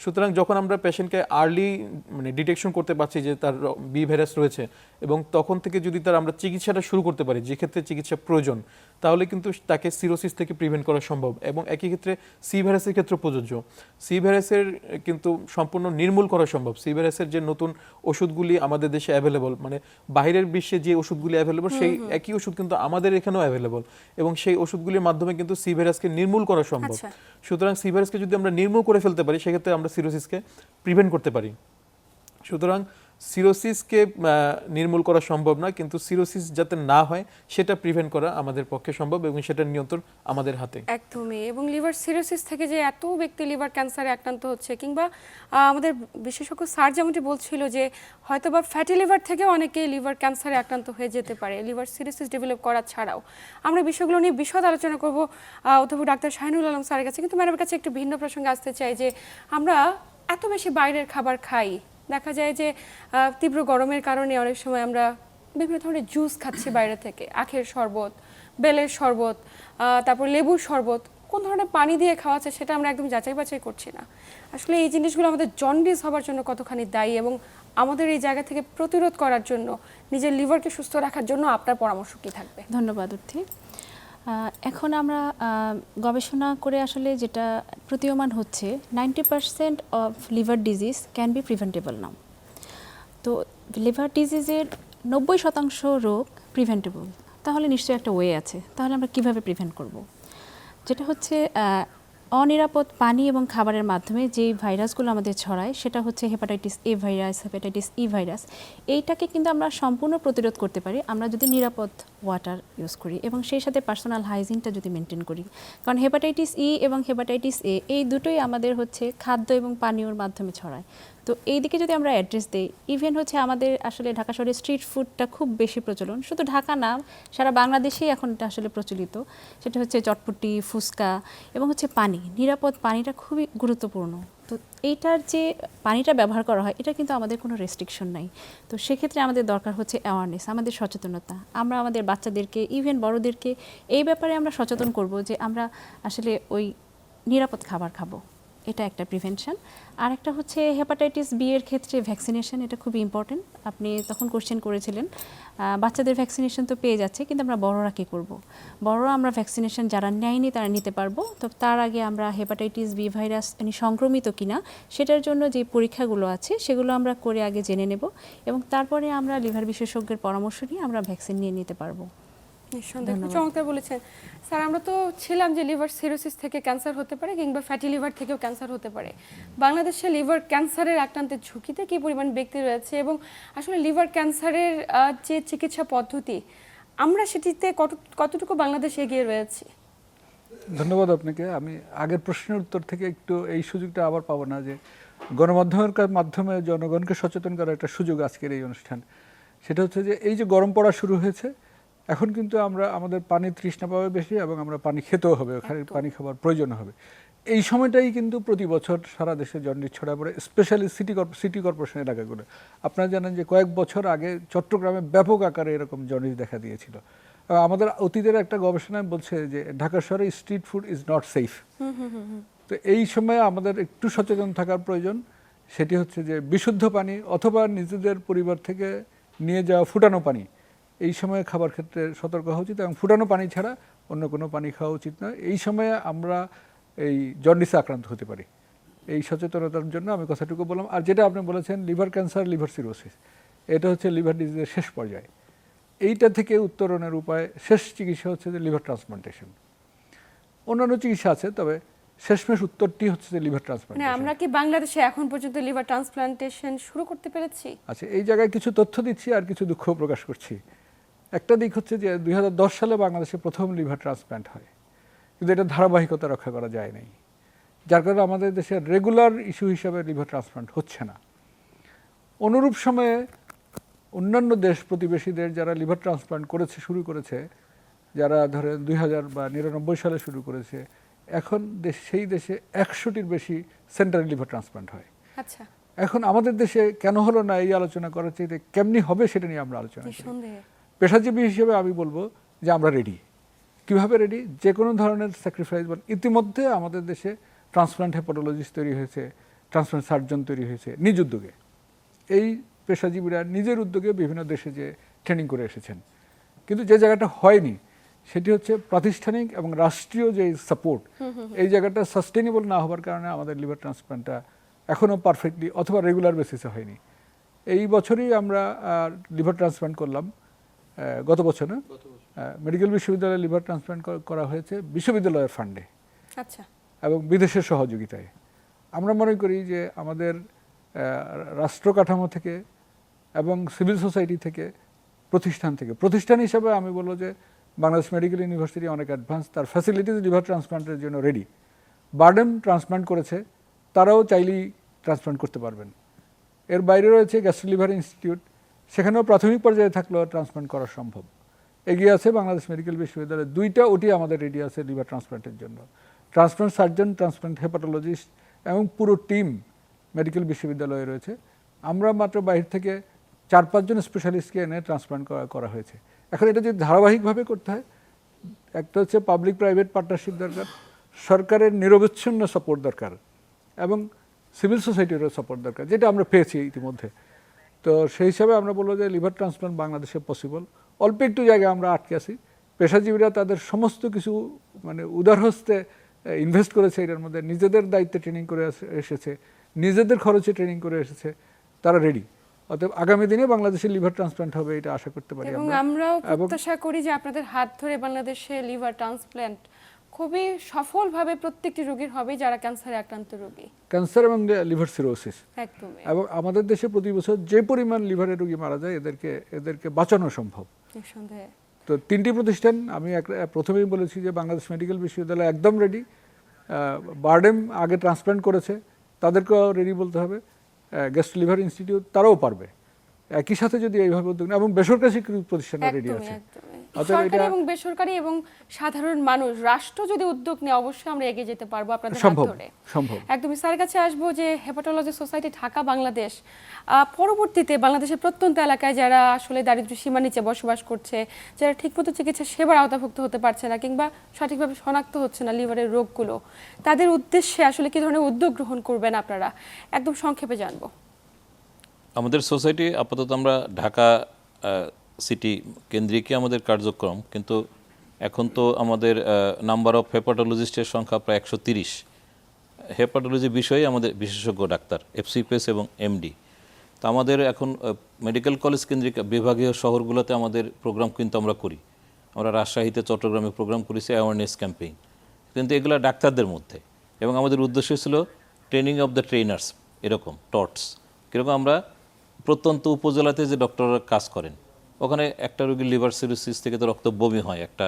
সুতরাং যখন আমরা পেশেন্টকে আর্লি মানে ডিটেকশন করতে পারছি যে তার বি ভাইরাস রয়েছে এবং তখন থেকে যদি তার আমরা চিকিৎসাটা শুরু করতে পারি যে ক্ষেত্রে চিকিৎসা প্রয়োজন তাহলে কিন্তু তাকে সিরোসিস থেকে প্রিভেন্ট করা সম্ভব। এবং একই ক্ষেত্রে সি ভাইরাসের ক্ষেত্রে প্রযোজ্য। সি ভাইরাসের কিন্তু সম্পূর্ণ নির্মূল করা সম্ভব। সি ভাইরাসের যে নতুন ওষুধগুলি আমাদের দেশে অ্যাভেলেবল, মানে বাইরের বিশ্বে যে ওষুধগুলি অ্যাভেলেবল সেই একই ওষুধ কিন্তু আমাদের এখানেও অ্যাভেলেবল এবং সেই ওষুধগুলির মাধ্যমে কিন্তু সি ভাইরাসকে নির্মূল করা সম্ভব। আচ্ছা। সুতরাং সি ভাইরাসকে যদি আমরা নির্মূল করে ফেলতে পারি সেক্ষেত্রে আমরা সিরোসিসকে প্রিভেন্ট করতে পারি। সুতরাং সিরোসিসকে নির্মূল করা সম্ভব না, কিন্তু সিরোসিস যাতে না হয় সেটা প্রিভেন্ট করা আমাদের পক্ষে সম্ভব এবং সেটার নিয়ন্ত্রণ আমাদের হাতে। একদমই। এবং লিভার সিরোসিস থেকে যে এত ব্যক্তি লিভার ক্যান্সারে আক্রান্ত হচ্ছে কিংবা আমাদের বিশেষজ্ঞ স্যার যেমনটি বলছিল যে হয়তোবা ফ্যাটি লিভার থেকেও অনেকে লিভার ক্যান্সারে আক্রান্ত হয়ে যেতে পারে লিভার সিরোসিস ডেভেলপ করা ছাড়াও। আমরা বিষয়গুলো নিয়ে বিশদ আলোচনা করব অথবা ডাক্তার শাহিনুল আলম স্যারের কাছে। কিন্তু ম্যাডামের কাছে একটু ভিন্ন প্রসঙ্গে আসতে চাই যে আমরা এত বেশি বাইরের খাবার খাই, দেখা যায় যে তীব্র গরমের কারণে অনেক সময় আমরা বিভিন্ন ধরনের জুস খাচ্ছি বাইরে থেকে, আখের শরবত, বেলের শরবত, তারপর লেবুর শরবত, কোন ধরনের পানি দিয়ে খাওয়াচ্ছে সেটা আমরা একদম যাচাই বাছাই করছি না। আসলে এই জিনিসগুলো আমাদের জন্ডিস হবার জন্য কতখানি দায়ী এবং আমাদের এই জায়গা থেকে প্রতিরোধ করার জন্য নিজের লিভারকে সুস্থ রাখার জন্য আপনার পরামর্শ কী থাকবে? ধন্যবাদ অর্থী। এখন আমরা গবেষণা করে আসলে যেটা প্রতীয়মান হচ্ছে 90% of liver disease can be preventable now. তো লিভার ডিজিজের 90% রোগ প্রিভেন্টেবল। তাহলে নিশ্চয়ই একটা ওয়ে আছে। তাহলে আমরা কিভাবে প্রিভেন্ট করব? যেটা হচ্ছে অনিরাপদ পানি এবং খাবারের মাধ্যমে যেই ভাইরাসগুলো আমাদের ছড়ায় সেটা হচ্ছে hepatitis A virus, hepatitis E virus. এইটাকে কিন্তু আমরা সম্পূর্ণ প্রতিরোধ করতে পারি আমরা যদি নিরাপদ ওয়াটার ইউজ করি এবং সেই সাথে পার্সোনাল হাইজিনটা যদি মেনটেন করি। কারণ হেপাটাইটিস ই এবং হেপাটাইটিস এ এই দুটোই আমাদের হচ্ছে খাদ্য এবং পানীয়র মাধ্যমে ছড়ায়। তো এই দিকে যদি আমরা অ্যাড্রেস দিই, ইভেন হচ্ছে আমাদের আসলে ঢাকা শহরে স্ট্রিট ফুডটা খুব বেশি প্রচলন, শুধু ঢাকা না সারা বাংলাদেশেই এখন এটা আসলে প্রচলিত। সেটা হচ্ছে চটপটি, ফুচকা এবং হচ্ছে পানি, নিরাপদ পানিটা খুবই গুরুত্বপূর্ণ। তো এইটার যে পানিটা ব্যবহার করা হয় এটা কিন্তু আমাদের কোনো রেস্ট্রিকশন নাই। তো সেক্ষেত্রে আমাদের দরকার হচ্ছে অ্যাওয়ারনেস, আমাদের সচেতনতা। আমরা আমাদের বাচ্চাদেরকে ইভেন বড়দেরকে এই ব্যাপারে আমরা সচেতন করব যে আমরা আসলে ওই নিরাপদ খাবার খাবো। এটা একটা প্রিভেনশন। আর একটা হচ্ছে হেপাটাইটিস বি এর ক্ষেত্রে ভ্যাকসিনেশন, এটা খুবই ইম্পর্টেন্ট। আপনি তখন কোশ্চেন করেছিলেন বাচ্চাদের ভ্যাকসিনেশন তো পেয়ে যাচ্ছে, কিন্তু আমরা বড়রা কী করব? বড়রা আমরা ভ্যাকসিনেশন যারা নেয়নি তারা নিতে পারবো। তো তার আগে আমরা হেপাটাইটিস বি ভাইরাস সংক্রমিত কিনা সেটার জন্য যে পরীক্ষাগুলো আছে সেগুলো আমরা করে আগে জেনে নেব এবং তারপরে আমরা লিভার বিশেষজ্ঞের পরামর্শ নিয়ে আমরা ভ্যাকসিন নিয়ে নিতে পারবো। নিঃসন্দেহে খুব চমৎকার বলেছেন স্যার। আমরা তো ছিলাম যে লিভার সিরোসিস থেকে ক্যান্সার হতে পারে কিংবা ফ্যাটি লিভার থেকেও ক্যান্সার হতে পারে। বাংলাদেশে লিভার ক্যান্সারের আক্রান্তের ঝুঁকিতে কী পরিমাণ ব্যক্তি রয়েছে এবং আসলে লিভার ক্যান্সারের যে চিকিৎসা পদ্ধতি আমরা সেটিতে কতটুকু বাংলাদেশ এগিয়ে রয়েছে? ধন্যবাদ আপনাকে। আমি আগের প্রশ্নের উত্তর থেকে একটু এই সুযোগটা আবার পাবো না যে গণমাধ্যমের মাধ্যমে জনগণকে সচেতন করার একটা সুযোগ আজকের এই অনুষ্ঠান। সেটা হচ্ছে যে এই যে গরম পড়া শুরু হয়েছে এখন কিন্তু আমরা আমাদের পানির তৃষ্ণা পাবে বেশি এবং আমরা পানি খেতেও হবে, ওখানে পানি খাবার প্রয়োজন হবে। এই সময়টাই কিন্তু প্রতি বছর সারা দেশে জন্ডিস ছড়া পড়ে, স্পেশালি সিটি কর্পোরেশন এলাকাগুলো। আপনারা জানেন যে কয়েক বছর আগে চট্টগ্রামে ব্যাপক আকারে এরকম জন্ডিস দেখা দিয়েছিল। আমাদের অতীতের একটা গবেষণায় বলছে যে ঢাকা শহরে street food is not safe. তো এই সময়ে আমাদের একটু সচেতন থাকার প্রয়োজন। সেটি হচ্ছে যে বিশুদ্ধ পানি অথবা নিজেদের পরিবার থেকে নিয়ে যাওয়া ফুটানো পানি এই সময়ে খাবার ক্ষেত্রে সতর্ক হওয়া উচিত এবং ফুটানো পানি ছাড়া অন্য কোনো পানি খাওয়া উচিত নয়। এই সময়ে আমরা এই জন্ডিসে আক্রান্ত হতে পারি। এই সচেতনতার জন্য আমি কথাটুকু বললাম। আর যেটা আপনি বলেছেন লিভার ক্যান্সার, লিভার সিরোসিস, এটা হচ্ছে লিভার ডিজিজের শেষ পর্যায়ে। এইটা থেকে উত্তরণের উপায়, শেষ চিকিৎসা হচ্ছে যে লিভার ট্রান্সপ্লান্টেশন। অন্যান্য চিকিৎসা আছে, তবে শেষমেশ উত্তরটি হচ্ছে যে লিভার ট্রান্সপ্লান্টেশন। আমরা কি বাংলাদেশে এখন পর্যন্ত লিভার ট্রান্সপ্লান্টেশন শুরু করতে পেরেছি? আচ্ছা, এই জায়গায় কিছু তথ্য দিচ্ছি আর কিছু দুঃখ প্রকাশ করছি। একটা দিক হচ্ছে যে 2010 সালে বাংলাদেশে প্রথম লিভার ট্রান্সপ্লান্ট হয়, কিন্তু এটা ধারাবাহিকতা রক্ষা করা যায় নাই, যার কারণে আমাদের দেশে রেগুলার ইস্যু হিসাবে লিভার ট্রান্সপ্লান্ট হচ্ছে না। অনুরূপ সময়ে অন্যান্য দেশ প্রতিবেশীদের যারা লিভার ট্রান্সপ্লান্ট করেছে শুরু করেছে, যারা ধরেন 2000 বা 99 সালে শুরু করেছে, এখন সেই দেশে 100টির বেশি সেন্টারে লিভার ট্রান্সপ্লান্ট হয়। আচ্ছা, এখন আমাদের দেশে কেন হলো না এই আলোচনা করার চাইতে কেমনি হবে সেটা নিয়ে আমরা আলোচনা করি। নিঃসন্দেহে। পেশাজীবী হিসেবে আমি বলবো যে আমরা রেডি। কিভাবে রেডি? যে কোনো ধরনের স্যাক্রিফাইস। ইতিমধ্যে আমাদের দেশে ট্রান্সপ্লান্ট হেপাটোলজিস্ট তৈরি হয়েছে, ট্রান্সপ্লান্ট সার্জন তৈরি হয়েছে নিজ উদ্যোগে। এই পেশাজীবীরা নিজের উদ্যোগে বিভিন্ন দেশে যে ট্রেনিং করে এসেছেন। কিন্তু যে জায়গাটা হয়নি সেটি হচ্ছে প্রাতিষ্ঠানিক এবং রাষ্ট্রীয় যে সাপোর্ট, এই জায়গাটা সাস্টেনেবল না হওয়ার কারণে আমাদের লিভার ট্রান্সপ্লান্টটা এখনও পারফেক্টলি অথবা রেগুলার বেসিসে হয়নি। এই বছরই আমরা লিভার ট্রান্সপ্লান্ট করলাম, গত বছর না, মেডিকেল বিশ্ববিদ্যালয়ে লিভার ট্রান্সপ্লান্ট করা হয়েছে বিশ্ববিদ্যালয়ের ফান্ডে আচ্ছা, এবং বিদেশের সহযোগিতায়। আমরা মনে করি যে আমাদের রাষ্ট্র কাঠামো থেকে এবং সিভিল সোসাইটি থেকে, প্রতিষ্ঠান হিসাবে আমি বলবো যে বাংলাদেশ মেডিকেল ইউনিভার্সিটি অনেক অ্যাডভান্স, তার ফ্যাসিলিটিস লিভার ট্রান্সপ্লান্টের জন্য রেডি। বার্ডেম ট্রান্সপ্লান্ট করেছে, তারাও চাইলেই ট্রান্সপ্লান্ট করতে পারবেন। এর বাইরে রয়েছে গ্যাস্ট্রো লিভার ইনস্টিটিউট, সেখানেও প্রাথমিক পর্যায়ে থাকলেও ট্রান্সপ্লান্ট করা সম্ভব। এগিয়ে আছে বাংলাদেশ মেডিকেল বিশ্ববিদ্যালয়, 2টা ওটি আমাদের রেডি আছে লিভার ট্রান্সপ্লান্টের জন্য। ট্রান্সপ্লান্ট সার্জন, ট্রান্সপ্লান্ট হেপাটোলজিস্ট এবং পুরো টিম মেডিকেল বিশ্ববিদ্যালয়ে রয়েছে। আমরা মাত্র বাইরে থেকে 4-5 জন স্পেশালিস্টকে এনে ট্রান্সপ্লান্ট করা হয়েছে। এখন এটা যদি ধারাবাহিকভাবে করতে হয়, একটা হচ্ছে পাবলিক প্রাইভেট পার্টনারশিপ দরকার, সরকারের নিরবচ্ছিন্ন সাপোর্ট দরকার এবং সিভিল সোসাইটিরও সাপোর্ট দরকার, যেটা আমরা পেয়েছি ইতিমধ্যে। তো সেই হিসাবে আমরা বলবো যে লিভার ট্রান্সপ্লান্ট বাংলাদেশে পসিবল। অল্প একটু জায়গায় আমরা আটকে আছি। পেশাজীবীরা তাদের সমস্ত কিছু মানে উদারহস্তে ইনভেস্ট করেছে এটার মধ্যে, নিজেদের দায়িত্বে ট্রেনিং করে এসেছে, নিজেদের খরচে ট্রেনিং করে এসেছে, তারা রেডি। অতএব আগামী দিনে বাংলাদেশে লিভার ট্রান্সপ্লান্ট হবে এটা আশা করতে পারি এবং আমরাও প্রত্যাশা করি যে আপনাদের হাত ধরে বাংলাদেশে লিভার ট্রান্সপ্লান্ট খুবই সফলভাবে প্রত্যেকটি রোগীর হবে যারা ক্যান্সারে আক্রান্ত রোগী। ক্যান্সার এবং লিভার সিরোসিস, একদমই। এবং আমাদের দেশে প্রতি বছর যে পরিমাণ লিভারের রোগী মারা যায় এদেরকে বাঁচানো সম্ভব। নিঃসন্দেহে। তো 3টি প্রতিষ্ঠান আমি প্রথমেই বলেছি যে বাংলাদেশ মেডিকেল বিশ্ববিদ্যালয় একদম রেডি। বার্ডেম আগে ট্রান্সপ্লান্ট করেছে, তাদেরকেও রেডি বলতে হবে। গ্যাস্ট্রো লিভার ইনস্টিটিউট তারাও পারবে। একই সাথে যদি এইভাবে উদ্যোগ নেয় এবং বেসরকারি প্রতিষ্ঠানে রেডি আছে। সরকারি এবং বেসরকারি এবং সাধারণ মানুষ, রাষ্ট্র যদি উদ্যোগ নেয় অবশ্যই আমরা এগিয়ে যেতে পারবো আপনাদের হাত ধরে। সম্ভব। একদমই স্যারের কাছে আসবো যে হেপাটোলজি সোসাইটি ঢাকা বাংলাদেশ পরবর্তীতে বাংলাদেশের প্রত্যন্ত এলাকায় যারা আসলে দারিদ্র্য সীমার নিচে বসবাস করছে, যারা ঠিকমতো চিকিৎসা সেবার আওতাভুক্ত হতে পারছে না কিংবা সঠিকভাবে শনাক্ত হচ্ছে না লিভারের রোগগুলো, তাদের উদ্দেশ্যে আসলে কি ধরনের উদ্যোগ গ্রহণ করবেন আপনারা, একদম সংক্ষেপে জানবো। আমাদের সোসাইটি আপাতত আমরা ঢাকা সিটি কেন্দ্রিকই আমাদের কার্যক্রম, কিন্তু এখন তো আমাদের নাম্বার অফ হেপাটোলজিস্টের সংখ্যা প্রায় 130। হেপাটোলজি বিষয়ে আমাদের বিশেষজ্ঞ ডাক্তার, এফসিপিএস এবং এমডি। তো আমাদের এখন মেডিকেল কলেজ কেন্দ্রিক বিভাগীয় শহরগুলোতে আমাদের প্রোগ্রাম কিন্তু আমরা করি। আমরা রাজশাহীতে, চট্টগ্রামে প্রোগ্রাম করেছি অ্যাওয়ারনেস ক্যাম্পেইন, কিন্তু এগুলো ডাক্তারদের মধ্যে। এবং আমাদের উদ্দেশ্য ছিল ট্রেনিং অফ দ্য ট্রেনার্স, এরকম টটস। কীরকম আমরা প্রত্যন্ত উপজেলাতে যে ডক্টররা কাজ করেন, ওখানে একটা রোগীর লিভার সিরোসিস থেকে তো রক্ত বমি হয়, একটা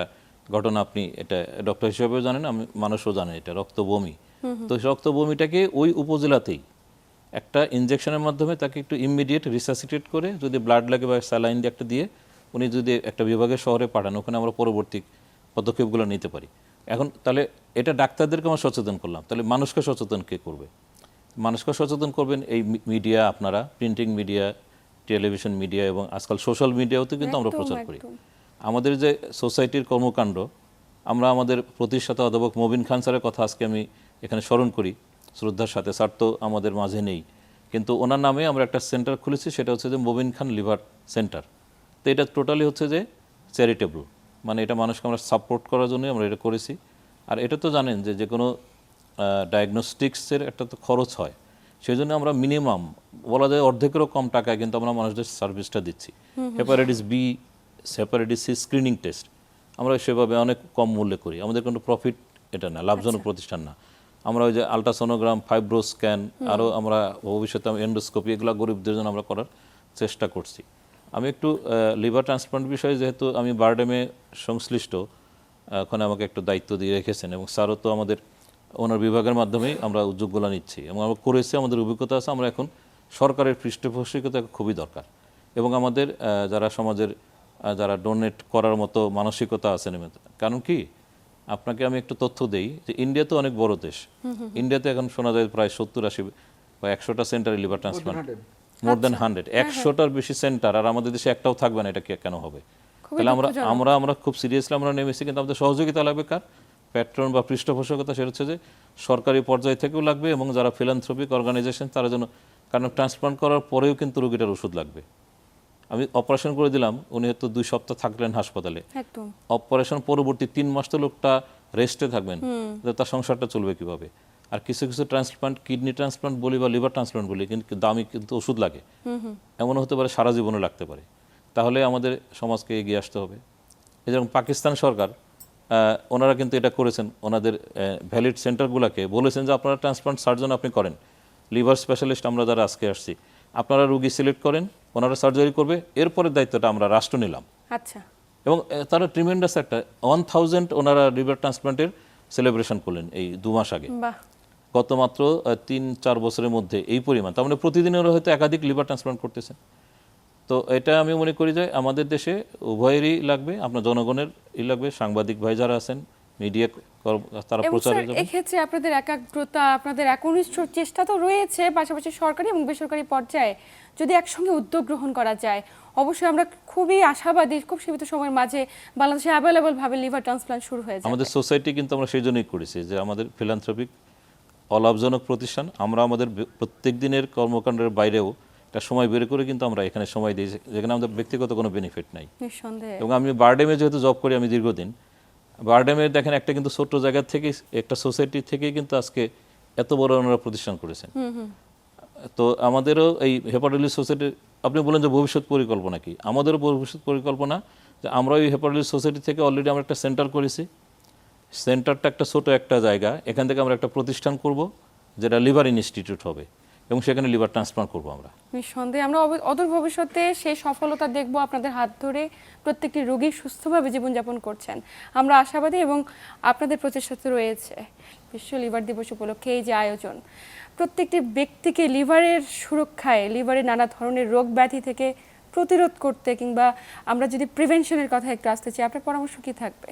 ঘটনা আপনি এটা ডক্টর হিসেবেও জানেন, আমি মানুষও জানে এটা রক্ত বমি। তো রক্ত বমিটাকে ওই উপজেলাতেই একটা ইনজেকশনের মাধ্যমে তাকে একটু ইমিডিয়েট রিসাসিটেট করে, যদি ব্লাড লাগে বা স্যালাইন দিয়ে একটা দিয়ে উনি যদি একটা বিভাগের শহরে পাঠান, ওখানে আমরা পরবর্তী পদক্ষেপগুলো নিতে পারি। এখন তাহলে এটা ডাক্তারদেরকে আমরা সচেতন করলাম, তাহলে মানুষকে সচেতন কে করবে? মানুষকে সচেতন করবেন এই মিডিয়া, আপনারা প্রিন্টিং মিডিয়া, টেলিভিশন মিডিয়া এবং আজকাল সোশ্যাল মিডিয়াতেও কিন্তু আমরা প্রচার করি। আমাদের যে সোসাইটির কর্মকাণ্ড, আমরা আমাদের প্রতিষ্ঠাতা অধ্যাপক মবিন খান স্যারের কথা আজকে আমি এখানে স্মরণ করি শ্রদ্ধার সাথে। স্যার তো আমাদের মাঝে নেই, কিন্তু ওনার নামে আমরা একটা সেন্টার খুলেছি, সেটা হচ্ছে যে মবিন খান লিভার সেন্টার। তো এটা টোটালি হচ্ছে যে চ্যারিটেবল, মানে এটা মানুষকে আমরা সাপোর্ট করার জন্যই আমরা এটা করেছি। আর এটা তো জানেন যে যে কোনো ডায়াগনস্টিক্সের একটা তো খরচ হয়, সেই জন্য আমরা মিনিমাম বলা যায় অর্ধেকেরও কম টাকায় কিন্তু আমরা মানুষদের সার্ভিসটা দিচ্ছি। Hepatitis B, hepatitis C screening test আমরা সেভাবে অনেক কম মূল্যে করি। আমাদের কোনো প্রফিট এটা না, লাভজনক প্রতিষ্ঠান না। আমরা ওই যে আলট্রাসোনোগ্রাম, ফাইব্রো স্ক্যান, আরও আমরা ভবিষ্যতে এন্ডোস্কোপি, এগুলো গরিবদের জন্য আমরা করার চেষ্টা করছি। আমি একটু লিভার ট্রান্সপ্লান্ট বিষয়ে, যেহেতু আমি বারডেমে সংশ্লিষ্ট, ওখানে আমাকে একটু দায়িত্ব দিয়ে রেখেছেন এবং স্যারও তো আমাদের ওনার বিভাগের মাধ্যমেই আমরা উদ্যোগগুলো নিচ্ছি এবং আমরা করেছি, আমাদের অভিজ্ঞতা আছে। আমরা এখন সরকারের পৃষ্ঠপোষকতা খুবই দরকার। এবং আমাদের যারা সমাজের যারা ডোনেট করার মতো মানসিকতা আছেন। কারণ কি, আপনাকে আমি একটু তথ্য দেই যে ইন্ডিয়া তো অনেক বড় দেশ। ইন্ডিয়াতে এখন শোনা যায় প্রায় 70-80 বা 100টা সেন্টারে লিভার ট্রান্সপ্লান্ট, মোর দেন 100, 100টার বেশি সেন্টার, আর আমাদের দেশে একটাও থাকবে না, এটা কেন হবে? তাহলে আমরা খুব সিরিয়াসলি আমরা নেমেছি, কিন্তু আমাদের সহযোগিতা লাগবে কার? প্যাট্রন বা পৃষ্ঠপোষকতা, সেটা হচ্ছে যে সরকারি পর্যায় থেকেও লাগবে এবং যারা ফিলান্থ্রপিক অর্গানাইজেশন তারা যেন, কারণ ট্রান্সপ্লান্ট করার পরেও কিন্তু রোগীটার ওষুধ লাগবে। আমি অপারেশন করে দিলাম, উনি হয়তো 2 সপ্তাহ থাকলেন হাসপাতালে, একদম অপারেশন পরবর্তী 3 মাস তো লোকটা রেস্টে থাকবেন, তার সংসারটা চলবে কিভাবে? আর কিছু কিছু ট্রান্সপ্লান্ট, কিডনি ট্রান্সপ্লান্ট বলি বা লিভার ট্রান্সপ্লান্ট বলি, কিন্তু দামি কিন্তু ওষুধ লাগে, এমনও হতে পারে সারা জীবনে লাগতে পারে। তাহলে আমাদের সমাজকে এগিয়ে আসতে হবে। যেরকম পাকিস্তান সরকার, ওনারা কিন্তু এটা করেছেন, ওনাদের ভ্যালিড সেন্টারগুলোকে বলেছেন যে আপনারা ট্রান্সপ্লান্ট সার্জন আপনি করেন, লিভার স্পেশালিস্ট আমরা যারা আজকে আসছি, আপনারা রুগী সিলেক্ট করেন, ওনারা সার্জারি করবে, এরপরের দায়িত্বটা আমরা রাষ্ট্র নিলাম। আচ্ছা। এবং তারা ট্রিমেন্ডাস একটা 1000 ওনারা লিভার ট্রান্সপ্লান্টের সেলিব্রেশন করলেন এই 2 মাস আগে, বাহ, গত মাত্র 3-4 বছরের মধ্যে এই পরিমাণ। তার মানে প্রতিদিন ওরা হয়তো একাধিক লিভার ট্রান্সপ্লান্ট করতেছেন। তো এটা আমি মনে করি যে আমাদের দেশে উভয়েরই লাগবে, আপনার জনগণের লাগবে, সাংবাদিক ভাই যারা আছেন, মিডিয়া তারা এবং প্রচারে স্যার যাবেন। এক্ষেত্রে আপনাদের একাগ্রতা, আপনাদের একনিষ্ঠ চেষ্টা তো রয়েছে, পাশাপাশি সরকারি এবং বেসরকারি পর্যায়ে যদি একসঙ্গে উদ্যোগ গ্রহণ করা যায়, অবশ্যই আমরা খুবই আশাবাদী খুব সীমিত সময়ের মাঝে বাংলাদেশে অ্যাভেলেবল ভাবে লিভার ট্রান্সপ্লান্ট শুরু হয়ে যাবে। আমাদের সোসাইটি কিন্তু আমরা সেই জন্যই করেছি যে আমাদের ফিলান্থ্রপিক অলাভজনক প্রতিষ্ঠান, আমরা আমাদের প্রত্যেক দিনের কর্মকাণ্ডের বাইরেও একটা সময় বের করে কিন্তু আমরা এখানে সময় দিই, যেখানে আমাদের ব্যক্তিগত কোনো বেনিফিট নাই। নিঃসন্দেহে। এবং আমি বারডেমে যেহেতু জব করি আমি দীর্ঘদিন, বারডেমে দেখেন একটা কিন্তু ছোট্ট জায়গা থেকে, একটা সোসাইটি থেকে কিন্তু আজকে এত বড় ওনারা প্রতিষ্ঠান করেছেন। তো আমাদেরও এই হেপাটাইটিস সোসাইটির, আপনি বলেন যে ভবিষ্যৎ পরিকল্পনা কি, আমাদেরও ভবিষ্যৎ পরিকল্পনা যে আমরা ওই হেপাটাইটিস সোসাইটি থেকে অলরেডি আমরা একটা সেন্টার করেছি। সেন্টারটা একটা ছোট একটা জায়গা, এখান থেকে আমরা একটা প্রতিষ্ঠান করব যেটা লিভার ইনস্টিটিউট হবে, এবং সেখানে লিভার ট্রান্সপ্লান্ট করবো আমরা। নিঃসন্দেহে আমরা অদূর ভবিষ্যতে সেই সফলতা দেখব, আপনাদের হাত ধরে প্রত্যেকটি রোগী সুস্থভাবে জীবনযাপন করছেন আমরা আশাবাদী, এবং আপনাদের প্রচেষ্টাতে রয়েছে বিশ্ব লিভার দিবস উপলক্ষে এই যে আয়োজন, প্রত্যেকটি ব্যক্তিকে লিভারের সুরক্ষায়, লিভারের নানা ধরনের রোগ ব্যাধি থেকে প্রতিরোধ করতে, কিংবা আমরা যদি প্রিভেনশনের কথা একটু আসতে চাই, আপনার পরামর্শ কি থাকবে?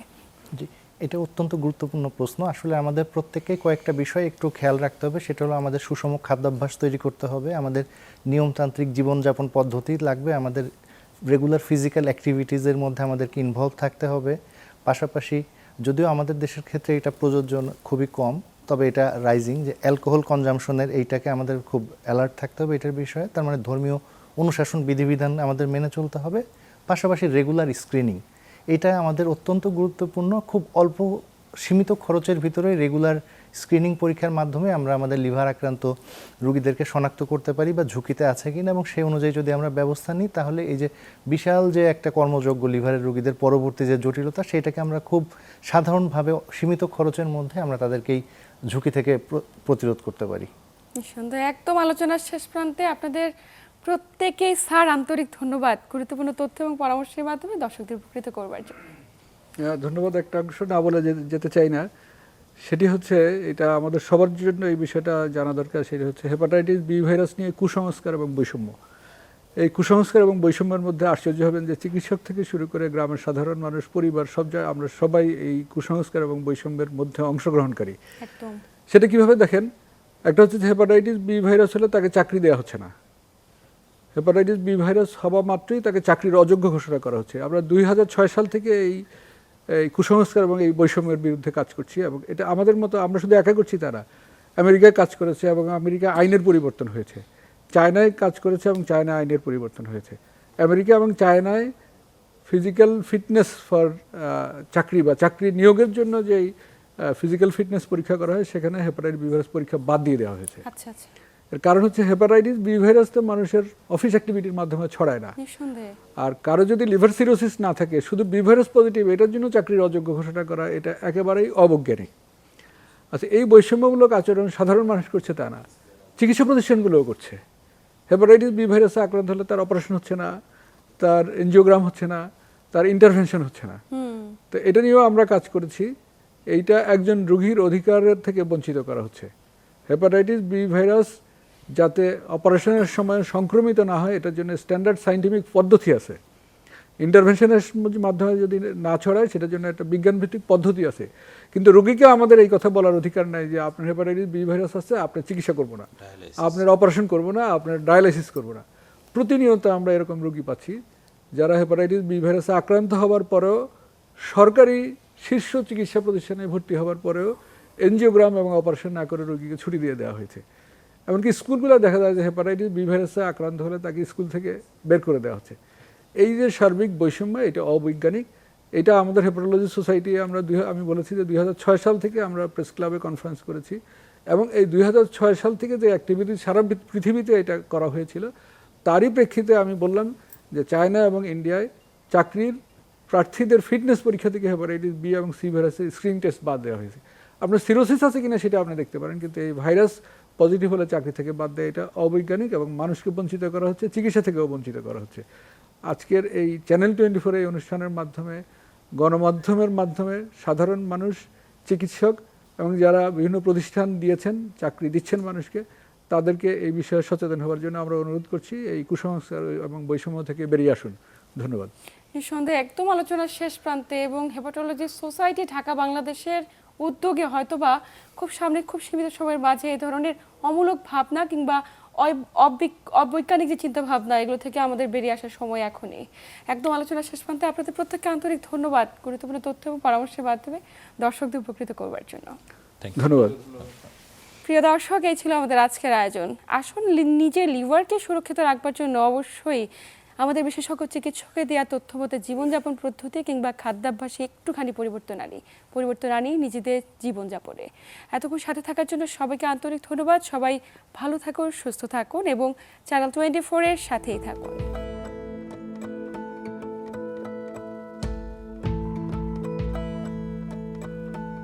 জি, এটা অত্যন্ত গুরুত্বপূর্ণ প্রশ্ন। আসলে আমাদের প্রত্যেককেই কয়েকটা বিষয় একটু খেয়াল রাখতে হবে। সেটা হলো আমাদের সুষম খাদ্যাভ্যাস তৈরি করতে হবে, আমাদের নিয়মতান্ত্রিক জীবনযাপন পদ্ধতি লাগবে, আমাদের রেগুলার ফিজিক্যাল অ্যাক্টিভিটিসের মধ্যে আমাদেরকে ইনভলভ থাকতে হবে। পাশাপাশি যদিও আমাদের দেশের ক্ষেত্রে এটা প্রযোজ্য খুবই কম, তবে এটা রাইজিং, যে অ্যালকোহল কনজামশনের এইটাকে আমাদের খুব অ্যালার্ট থাকতে হবে এটার বিষয়ে। তার মানে ধর্মীয় অনুশাসন বিধিবিধান আমাদের মেনে চলতে হবে। পাশাপাশি রেগুলার স্ক্রিনিং, এটা আমাদের অত্যন্ত গুরুত্বপূর্ণ। খুব অল্প সীমিত খরচের ভিতরে রেগুলার স্ক্রিনিং পরীক্ষার মাধ্যমে আমরা আমাদের লিভার আক্রান্ত রোগীদেরকে শনাক্ত করতে পারি বা ঝুঁকিতে আছে কিনা, এবং সেই অনুযায়ী যদি আমরা ব্যবস্থা নিই তাহলে এই যে বিশাল যে একটা কর্মযোগ্য লিভারের রোগীদের পরবর্তী যে জটিলতা, সেটাকে আমরা খুব সাধারণভাবে সীমিত খরচের মধ্যে আমরা তাদেরকেই ঝুঁকি থেকে প্রতিরোধ করতে পারি। নিঃসন্দেহে একদম আলোচনার শেষ প্রান্তে আপনাদের প্রত্যেকেই স্যার আন্তরিক ধন্যবাদ গুরুত্বপূর্ণ তথ্য এবং পরামর্শের মাধ্যমে দর্শকদের উপকৃত করবার জন্য। ধন্যবাদ। একটা অংশ না বলে যেতে চাই না, সেটি হচ্ছে এটা আমাদের সবার জন্য এই বিষয়টা জানা দরকার। সেটা হচ্ছে হেপাটাইটিস বি ভাইরাস নিয়ে কুসংস্কার এবং বৈষম্য। এই কুসংস্কার এবং বৈষম্যের মধ্যে আশ্চর্য হবেন যে চিকিৎসক থেকে শুরু করে গ্রামের সাধারণ মানুষ, পরিবার, সব জায়গায় আমরা সবাই এই কুসংস্কার এবং বৈষম্যের মধ্যে অংশগ্রহণকারী। একদম। সেটা কিভাবে দেখেন, একটা হচ্ছে যে হেপাটাইটিস বি ভাইরাস হলে তাকে চাকরি দেওয়া হচ্ছে না। হেপাটাইটিস বি ভাইরাস হওয়া মাত্রই তাকে চাকরির অযোগ্য ঘোষণা করা হচ্ছে। আমরা 2006 সাল থেকে এই কুসংস্কার এবং এই বৈষম্যের বিরুদ্ধে কাজ করছি, এবং এটা আমাদের মতো আমরা শুধু একা করছি তারা আমেরিকায় কাজ করেছে এবং আমেরিকা আইনের পরিবর্তন হয়েছে, চায়নায় কাজ করেছে এবং চায়না আইনের পরিবর্তন হয়েছে। আমেরিকা এবং চায়নায় ফিজিক্যাল ফিটনেস ফর চাকরি বা চাকরি নিয়োগের জন্য যেই ফিজিক্যাল ফিটনেস পরীক্ষা করা হয়, সেখানে হেপাটাইটিস বি ভাইরাস পরীক্ষা বাদ দিয়ে দেওয়া হয়েছে। আচ্ছা আচ্ছা। এর কারণ হচ্ছে হেপাটাইটিস বি ভাইরাস তো মানুষের অফিস অ্যাক্টিভিটির মাধ্যমে ছড়ায় না। নিঃসন্দেহে। আর কারো যদি লিভার সিরোসিস না থাকে, শুধু বি ভাইরাস পজিটিভ, এটার জন্য চাকরির অযোগ্য ঘোষণা করা এটা একেবারেই অবৈজ্ঞানিক। আচ্ছা, এই বৈষম্যমূলক আচরণ সাধারণ মানুষ করছে তা না, চিকিৎসা প্রতিষ্ঠানগুলোও করছে। হেপাটাইটিস বি ভাইরাসে আক্রান্ত হলে তার অপারেশন হচ্ছে না, তার এনজিওগ্রাম হচ্ছে না, তার ইন্টারভেনশন হচ্ছে না। তো এটা নিয়েও আমরা কাজ করেছি। এইটা একজন রোগীর অধিকারের থেকে বঞ্চিত করা হচ্ছে। হেপাটাইটিস বি ভাইরাস যাতে অপারেশনের সময় সংক্রমিত না হয়, এটার জন্য স্ট্যান্ডার্ড সায়েন্টিফিক পদ্ধতি আছে। ইন্টারভেনশনের মাধ্যমে যদি না ছড়ায় সেটার জন্য একটা বিজ্ঞানভিত্তিক পদ্ধতি আছে। কিন্তু রোগীকে আমাদের এই কথা বলার অধিকার নাই যে আপনার হেপাটাইটিস বি ভাইরাস আছে, আপনার চিকিৎসা করবো না, আপনার অপারেশন করবো না, আপনার ডায়ালাইসিস করবো না। প্রতিনিয়ত আমরা এরকম রোগী পাচ্ছি যারা হেপাটাইটিস বি ভাইরাসে আক্রান্ত হওয়ার পরেও সরকারি শীর্ষ চিকিৎসা প্রতিষ্ঠানে ভর্তি হওয়ার পরেও এনজিওগ্রাম এবং অপারেশন না করে রোগীকে ছুটি দিয়ে দেওয়া হয়েছে। এমনকি স্কুলগুলো দেখা যায় যে হেপাটাইটিস বি ভাইরাসে আক্রান্ত হলে তাকে স্কুল থেকে বের করে দেওয়া হচ্ছে। এই যে সার্বিক বৈষম্য, এটা অবৈজ্ঞানিক। এটা আমাদের হেপাটোলজি সোসাইটি আমি বলেছি যে 2006 সাল থেকে আমরা প্রেস ক্লাবে কনফারেন্স করেছি, এবং এই 2006 সাল থেকে যে অ্যাক্টিভিটি সারা পৃথিবীতে এটা করা হয়েছিল, তারই প্রেক্ষিতে আমি বললাম যে চায়না এবং ইন্ডিয়ায় চাকরির প্রার্থীদের ফিটনেস পরীক্ষা থেকে হেপাটাইটিস বি এবং সি ভাইরাসের স্ক্রিনিং টেস্ট বাদ দেওয়া হয়েছে। আপনার সিরোসিস আছে কিনা সেটা আপনি দেখতে পারেন, কিন্তু এই ভাইরাস পজিটিভ হলে চাকরি থেকে বাদ দেয়, এটা অবৈজ্ঞানিক এবং মানুষকে বঞ্চিত করা হচ্ছে, চিকিৎসা থেকেও বঞ্চিত করা হচ্ছে। আজকের এই চ্যানেল 24 এই অনুষ্ঠানের মাধ্যমে, গণমাধ্যমের মাধ্যমে সাধারণ মানুষ, চিকিৎসক এবং যারা বিভিন্ন প্রতিষ্ঠান দিয়েছেন, চাকরি দিচ্ছেন মানুষকে, তাদেরকে এই বিষয়ে সচেতন হওয়ার জন্য আমরা অনুরোধ করছি। এই কুসংস্কার এবং বৈষম্য থেকে বেরিয়ে আসুন। ধন্যবাদ। নিঃসন্দেহে একদম আলোচনার শেষ প্রান্তে, এবং হেপাটোলজি সোসাইটি ঢাকা বাংলাদেশের উদ্যোগে হয়তোবা খুব সামনে খুব সীমিত সময়ের মাঝে এই ধরনের অমূলক ভাবনা কিংবা অবৈজ্ঞানিক যে চিন্তা ভাবনা, এগুলো থেকে আমাদের বেরিয়ে আসার সময় এখনই। একদম আলোচনার শেষ প্রান্তে আপনাদের প্রত্যেককে আন্তরিক ধন্যবাদ গুরুত্বপূর্ণ তথ্য এবং পরামর্শের মাধ্যমে দর্শকদের উপকৃত করবার জন্য। ধন্যবাদ। প্রিয় দর্শক, এই ছিল আমাদের আজকের আয়োজন। আসুন নিজের লিভারকে সুরক্ষিত রাখবার জন্য অবশ্যই আমাদের বিশেষজ্ঞ চিকিৎসকের দেওয়া তথ্য মতে জীবনযাপন পদ্ধতি কিংবা খাদ্যাভ্যাসে একটুখানি পরিবর্তন আনি নিজেদের জীবনযাপনে। এতক্ষণ সাথে থাকার জন্য সবাইকে আন্তরিক ধন্যবাদ। সবাই ভালো থাকুন, সুস্থ থাকুন এবং চ্যানেল 24 এর সাথেই থাকুন।